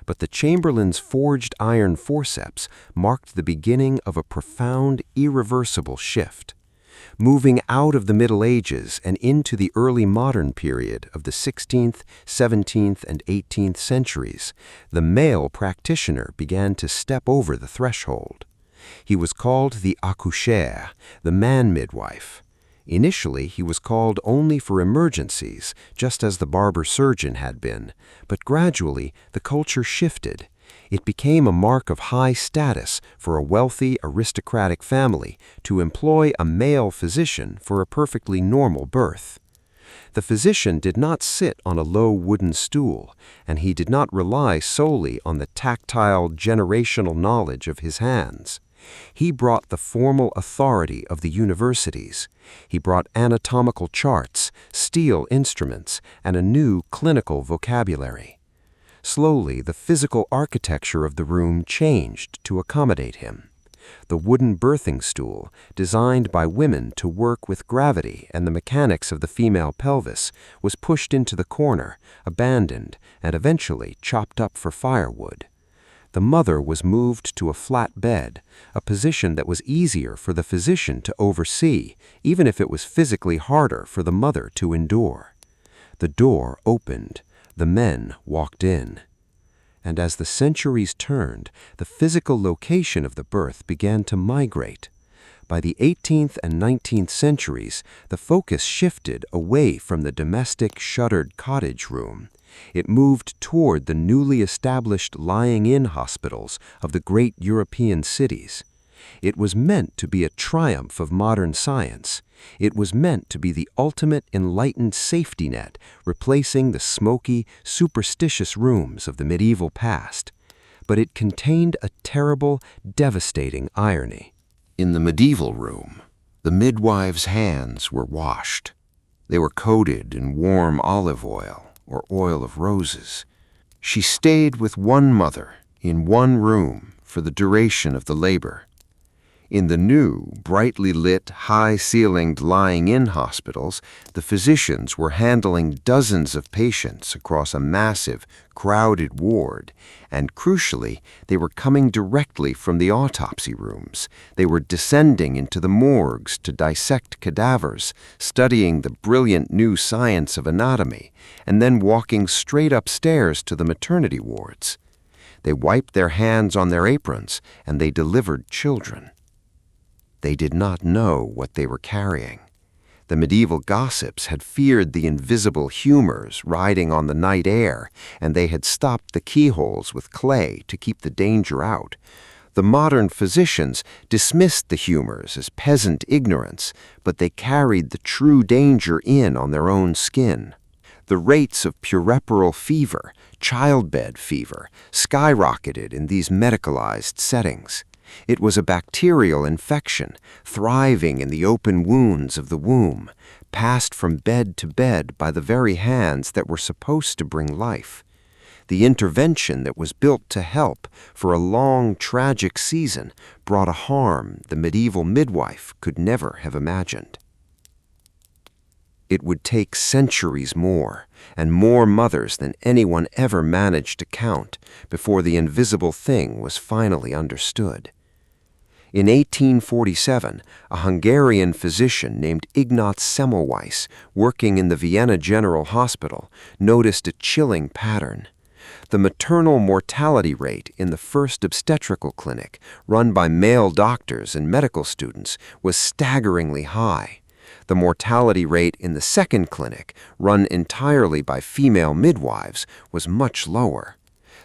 But the Chamberlain's forged iron forceps marked the beginning of a profound, irreversible shift. Moving out of the Middle Ages and into the early modern period of the 16th, 17th, and 18th centuries, the male practitioner began to step over the threshold. He was called the accoucheur, the man midwife. Initially, he was called only for emergencies, just as the barber surgeon had been, but gradually the culture shifted. It became a mark of high status for a wealthy, aristocratic family to employ a male physician for a perfectly normal birth. The physician did not sit on a low wooden stool, and he did not rely solely on the tactile, generational knowledge of his hands. He brought the formal authority of the universities. He brought anatomical charts, steel instruments, and a new clinical vocabulary. Slowly, the physical architecture of the room changed to accommodate him. The wooden birthing stool, designed by women to work with gravity and the mechanics of the female pelvis, was pushed into the corner, abandoned, and eventually chopped up for firewood. The mother was moved to a flat bed, a position that was easier for the physician to oversee, even if it was physically harder for the mother to endure. The door opened. The men walked in. And as the centuries turned, the physical location of the birth began to migrate. By the 18th and 19th centuries, the focus shifted away from the domestic shuttered cottage room. It moved toward the newly established lying-in hospitals of the great European cities. It was meant to be a triumph of modern science. It was meant to be the ultimate enlightened safety net, replacing the smoky, superstitious rooms of the medieval past. But it contained a terrible, devastating irony. In the medieval room, the midwife's hands were washed. They were coated in warm olive oil or oil of roses. She stayed with one mother in one room for the duration of the labor. In the new, brightly lit, high-ceilinged lying-in hospitals, the physicians were handling dozens of patients across a massive, crowded ward, and crucially, they were coming directly from the autopsy rooms. They were descending into the morgues to dissect cadavers, studying the brilliant new science of anatomy, and then walking straight upstairs to the maternity wards. They wiped their hands on their aprons, and they delivered children. They did not know what they were carrying. The medieval gossips had feared the invisible humors riding on the night air, and they had stopped the keyholes with clay to keep the danger out. The modern physicians dismissed the humors as peasant ignorance, but they carried the true danger in on their own skin. The rates of puerperal fever, childbed fever, skyrocketed in these medicalized settings. It was a bacterial infection, thriving in the open wounds of the womb, passed from bed to bed by the very hands that were supposed to bring life. The intervention that was built to help for a long, tragic season brought a harm the medieval midwife could never have imagined. It would take centuries more, and more mothers than anyone ever managed to count, before the invisible thing was finally understood. In 1847, a Hungarian physician named Ignaz Semmelweis, working in the Vienna General Hospital, noticed a chilling pattern. The maternal mortality rate in the first obstetrical clinic, run by male doctors and medical students, was staggeringly high. The mortality rate in the second clinic, run entirely by female midwives, was much lower.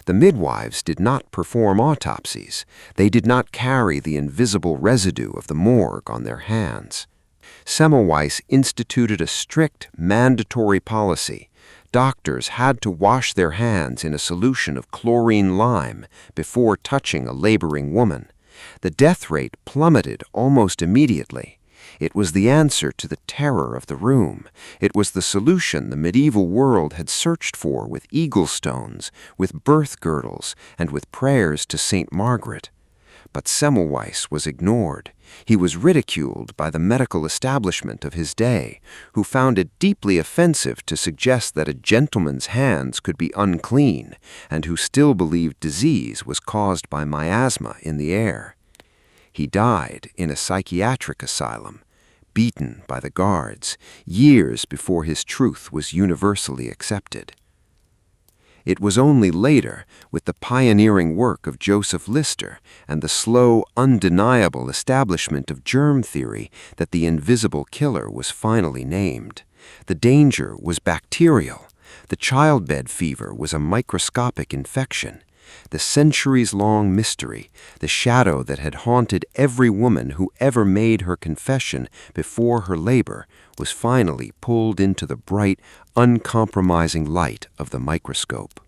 The midwives did not perform autopsies. They did not carry the invisible residue of the morgue on their hands. Semmelweis instituted a strict, mandatory policy. Doctors had to wash their hands in a solution of chlorine lime before touching a laboring woman. The death rate plummeted almost immediately. It was the answer to the terror of the room. It was the solution the medieval world had searched for with eagle stones, with birth girdles, and with prayers to St. Margaret. But Semmelweis was ignored. He was ridiculed by the medical establishment of his day, who found it deeply offensive to suggest that a gentleman's hands could be unclean, and who still believed disease was caused by miasma in the air. He died in a psychiatric asylum, beaten by the guards, years before his truth was universally accepted. It was only later, with the pioneering work of Joseph Lister and the slow, undeniable establishment of germ theory, that the invisible killer was finally named. The danger was bacterial. The childbed fever was a microscopic infection. The centuries-long mystery, the shadow that had haunted every woman who ever made her confession before her labor, was finally pulled into the bright, uncompromising light of the microscope.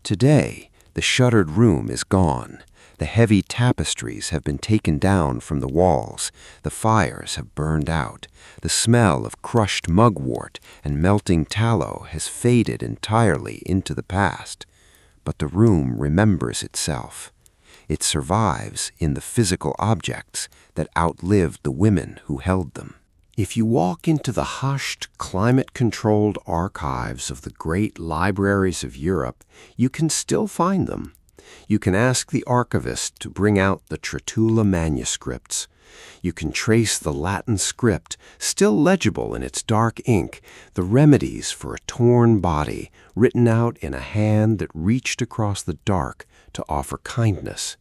Today, the shuttered room is gone. The heavy tapestries have been taken down from the walls. The fires have burned out. The smell of crushed mugwort and melting tallow has faded entirely into the past. But the room remembers itself. It survives in the physical objects that outlived the women who held them. If you walk into the hushed, climate-controlled archives of the great libraries of Europe, you can still find them. You can ask the archivist to bring out the Trotula manuscripts. You can trace the Latin script, still legible in its dark ink, the remedies for a torn body, written out in a hand that reached across the dark to offer kindness.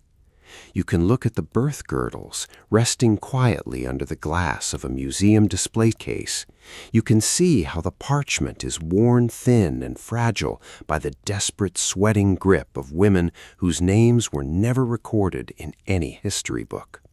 You can look at the birth girdles, resting quietly under the glass of a museum display case. You can see how the parchment is worn thin and fragile by the desperate, sweating grip of women whose names were never recorded in any history book.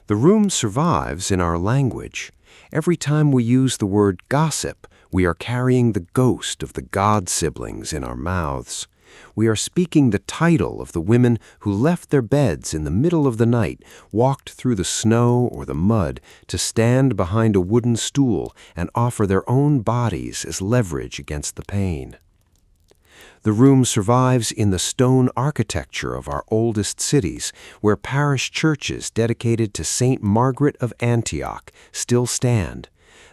The room survives in our language. Every time we use the word gossip, we are carrying the ghost of the god siblings in our mouths. We are speaking the title of the women who left their beds in the middle of the night, walked through the snow or the mud to stand behind a wooden stool and offer their own bodies as leverage against the pain. The room survives in the stone architecture of our oldest cities, where parish churches dedicated to Saint Margaret of Antioch still stand.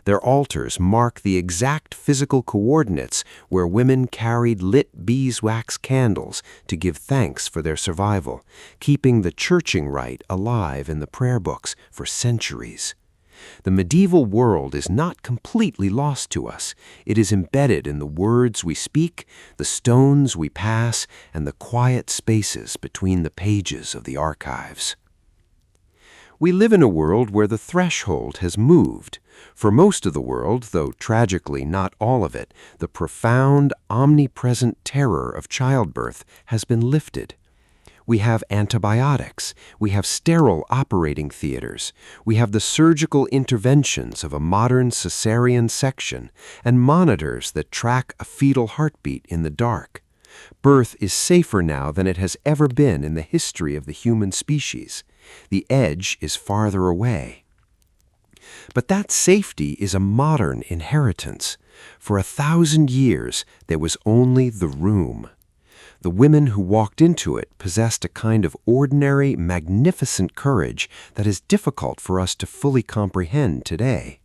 Their altars mark the exact physical coordinates where women carried lit beeswax candles to give thanks for their survival, keeping the churching rite alive in the prayer books for centuries. The medieval world is not completely lost to us. It is embedded in the words we speak, the stones we pass, and the quiet spaces between the pages of the archives. We live in a world where the threshold has moved. For most of the world, though tragically not all of it, the profound, omnipresent terror of childbirth has been lifted. We have antibiotics, we have sterile operating theaters, we have the surgical interventions of a modern cesarean section, and monitors that track a fetal heartbeat in the dark. Birth is safer now than it has ever been in the history of the human species. The edge is farther away. But that safety is a modern inheritance. For 1,000 years, there was only the room. The women who walked into it possessed a kind of ordinary, magnificent courage that is difficult for us to fully comprehend today.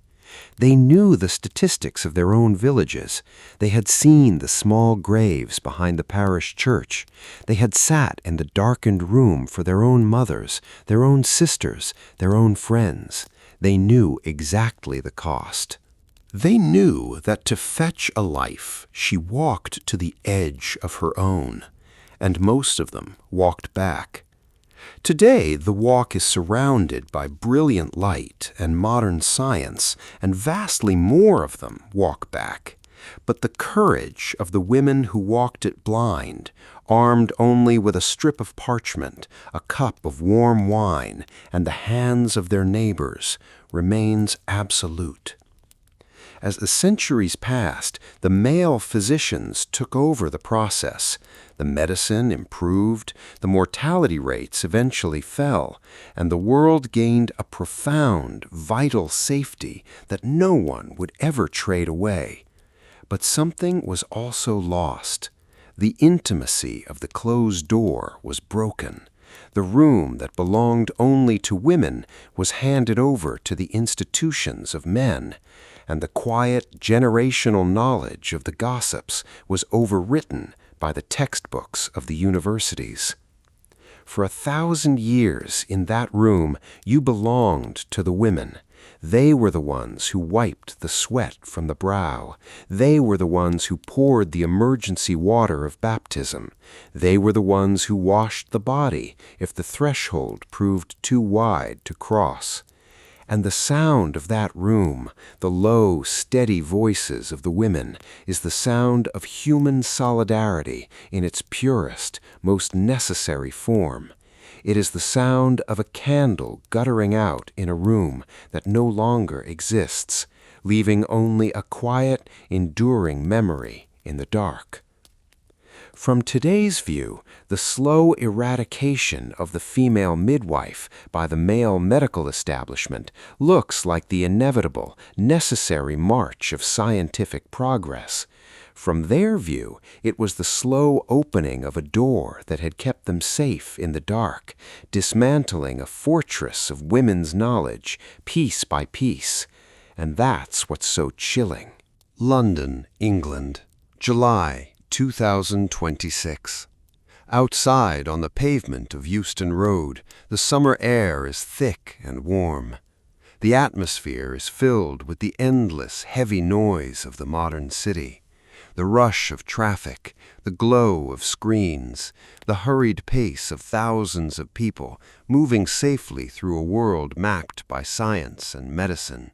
They knew the statistics of their own villages. They had seen the small graves behind the parish church. They had sat in the darkened room for their own mothers, their own sisters, their own friends. They knew exactly the cost. They knew that to fetch a life, she walked to the edge of her own, and most of them walked back. Today, the walk is surrounded by brilliant light and modern science, and vastly more of them walk back. But the courage of the women who walked it blind, armed only with a strip of parchment, a cup of warm wine, and the hands of their neighbors, remains absolute. As the centuries passed, the male physicians took over the process. The medicine improved, the mortality rates eventually fell, and the world gained a profound, vital safety that no one would ever trade away. But something was also lost. The intimacy of the closed door was broken. The room that belonged only to women was handed over to the institutions of men, and the quiet generational knowledge of the gossips was overwritten by the textbooks of the universities. For 1,000 years in that room you belonged to the women. They were the ones who wiped the sweat from the brow. They were the ones who poured the emergency water of baptism. They were the ones who washed the body if the threshold proved too wide to cross. And the sound of that room, the low, steady voices of the women, is the sound of human solidarity in its purest, most necessary form. It is the sound of a candle guttering out in a room that no longer exists, leaving only a quiet, enduring memory in the dark. From today's view, the slow eradication of the female midwife by the male medical establishment looks like the inevitable, necessary march of scientific progress. From their view, it was the slow opening of a door that had kept them safe in the dark, dismantling a fortress of women's knowledge, piece by piece. And that's what's so chilling. London, England, July 2026. Outside on the pavement of Euston Road, the summer air is thick and warm. The atmosphere is filled with the endless, heavy noise of the modern city. The rush of traffic, the glow of screens, the hurried pace of thousands of people moving safely through a world mapped by science and medicine.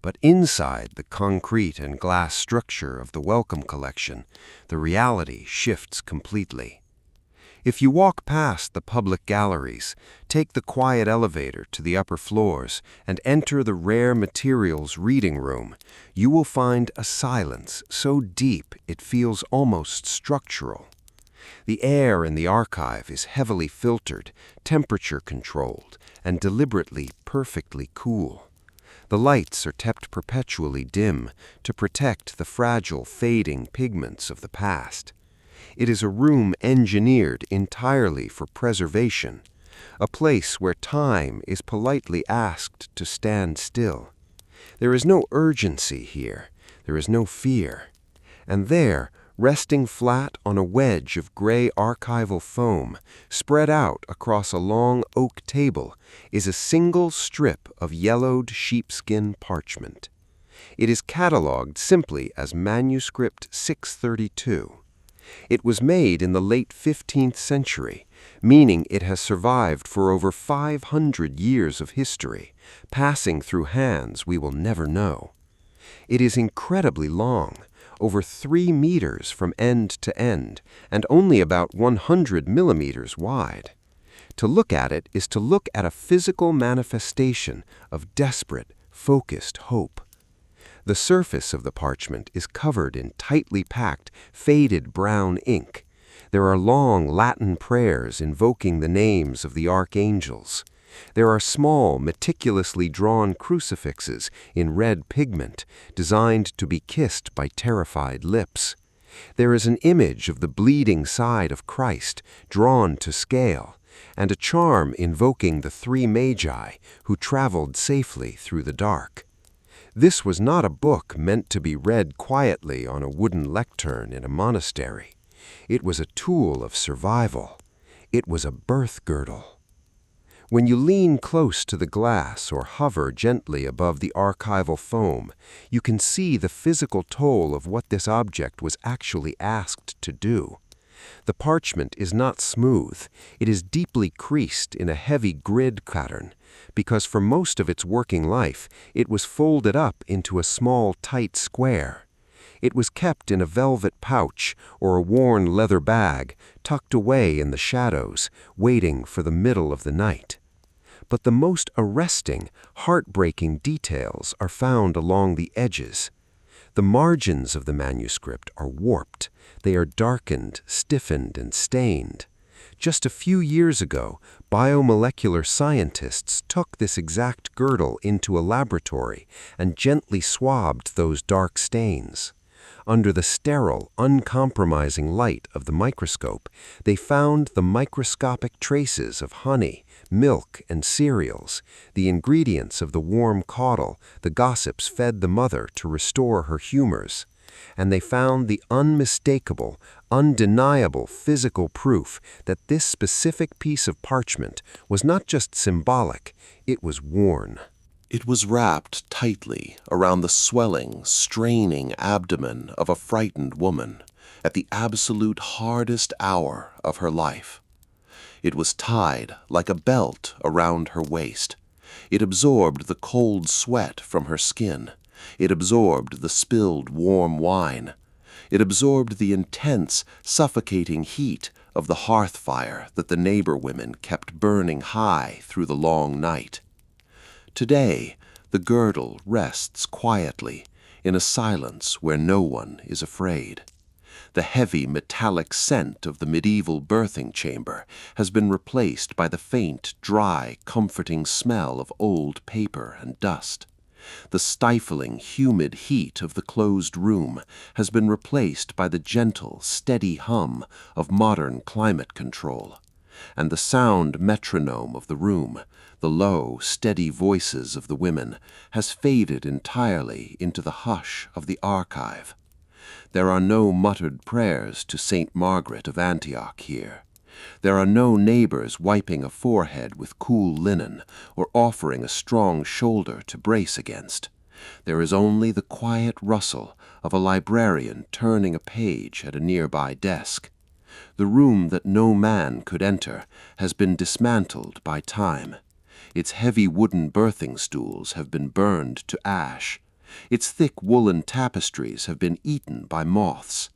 But inside the concrete and glass structure of the Wellcome Collection, the reality shifts completely. If you walk past the public galleries, take the quiet elevator to the upper floors, and enter the rare materials reading room, you will find a silence so deep it feels almost structural. The air in the archive is heavily filtered, temperature-controlled, and deliberately perfectly cool. The lights are kept perpetually dim to protect the fragile, fading pigments of the past. It is a room engineered entirely for preservation, a place where time is politely asked to stand still. There is no urgency here, there is no fear. And there, resting flat on a wedge of gray archival foam, spread out across a long oak table, is a single strip of yellowed sheepskin parchment. It is catalogued simply as Manuscript 632. It was made in the late 15th century, meaning it has survived for over 500 years of history, passing through hands we will never know. It is incredibly long, over 3 meters from end to end, and only about 100 millimeters wide. To look at it is to look at a physical manifestation of desperate, focused hope. The surface of the parchment is covered in tightly packed, faded brown ink. There are long Latin prayers invoking the names of the archangels. There are small, meticulously drawn crucifixes in red pigment, designed to be kissed by terrified lips. There is an image of the bleeding side of Christ, drawn to scale, and a charm invoking the 3 magi who traveled safely through the dark. This was not a book meant to be read quietly on a wooden lectern in a monastery. It was a tool of survival. It was a birth girdle. When you lean close to the glass or hover gently above the archival foam, you can see the physical toll of what this object was actually asked to do. The parchment is not smooth. It is deeply creased in a heavy grid pattern, because for most of its working life, it was folded up into a small, tight square. It was kept in a velvet pouch or a worn leather bag, tucked away in the shadows, waiting for the middle of the night. But the most arresting, heartbreaking details are found along the edges. The margins of the manuscript are warped. They are darkened, stiffened, and stained. Just a few years ago, biomolecular scientists took this exact girdle into a laboratory and gently swabbed those dark stains. Under the sterile, uncompromising light of the microscope, they found the microscopic traces of honey, milk, and cereals, the ingredients of the warm caudle the gossips fed the mother to restore her humors. And they found the unmistakable, undeniable physical proof that this specific piece of parchment was not just symbolic, it was worn. It was wrapped tightly around the swelling, straining abdomen of a frightened woman at the absolute hardest hour of her life. It was tied like a belt around her waist. It absorbed the cold sweat from her skin. It absorbed the spilled warm wine. It absorbed the intense, suffocating heat of the hearth fire that the neighbor women kept burning high through the long night. Today, the girdle rests quietly in a silence where no one is afraid. The heavy metallic scent of the medieval birthing chamber has been replaced by the faint, dry, comforting smell of old paper and dust. The stifling, humid heat of the closed room has been replaced by the gentle, steady hum of modern climate control. And the sound metronome of the room, the low, steady voices of the women, has faded entirely into the hush of the archive. There are no muttered prayers to St. Margaret of Antioch here. There are no neighbors wiping a forehead with cool linen or offering a strong shoulder to brace against. There is only the quiet rustle of a librarian turning a page at a nearby desk. The room that no man could enter has been dismantled by time. Its heavy wooden birthing stools have been burned to ash. Its thick woolen tapestries have been eaten by moths.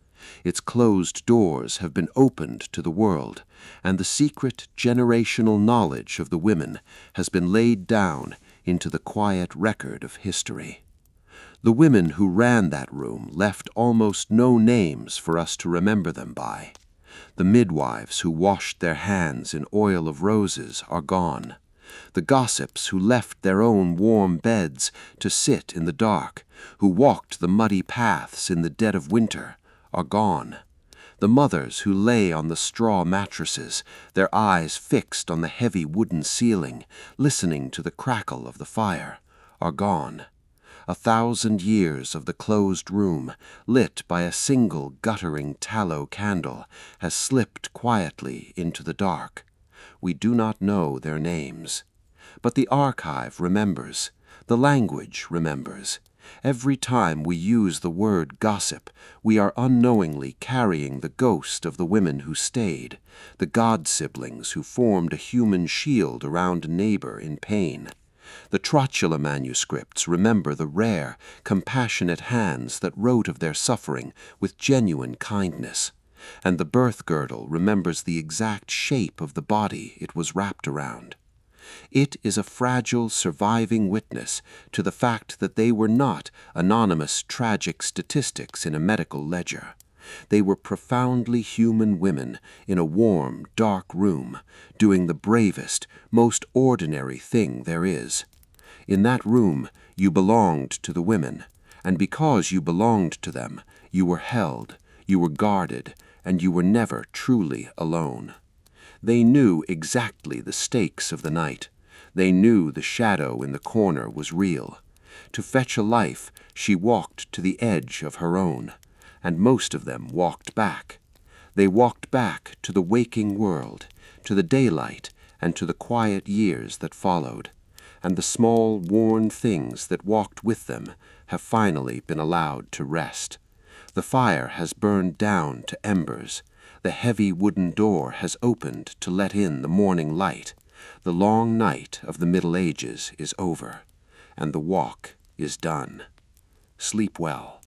Its closed doors have been opened to the world, and the secret generational knowledge of the women has been laid down into the quiet record of history. The women who ran that room left almost no names for us to remember them by. The midwives who washed their hands in oil of roses are gone. The gossips who left their own warm beds to sit in the dark, who walked the muddy paths in the dead of winter, are gone. The mothers who lay on the straw mattresses, their eyes fixed on the heavy wooden ceiling, listening to the crackle of the fire, are gone. 1,000 years of the closed room, lit by a single guttering tallow candle, has slipped quietly into the dark. We do not know their names. But the archive remembers. The language remembers. Every time we use the word gossip, we are unknowingly carrying the ghost of the women who stayed, the god-siblings who formed a human shield around a neighbor in pain. The Trotula manuscripts remember the rare, compassionate hands that wrote of their suffering with genuine kindness, and the birth girdle remembers the exact shape of the body it was wrapped around. It is a fragile, surviving witness to the fact that they were not anonymous, tragic statistics in a medical ledger. They were profoundly human women in a warm, dark room, doing the bravest, most ordinary thing there is. In that room, you belonged to the women, and because you belonged to them, you were held, you were guarded, and you were never truly alone. They knew exactly the stakes of the night. They knew the shadow in the corner was real. To fetch a life, she walked to the edge of her own, and most of them walked back. They walked back to the waking world, to the daylight, and to the quiet years that followed, and the small, worn things that walked with them have finally been allowed to rest. The fire has burned down to embers. The heavy wooden door has opened to let in the morning light. The long night of the Middle Ages is over, and the walk is done. Sleep well.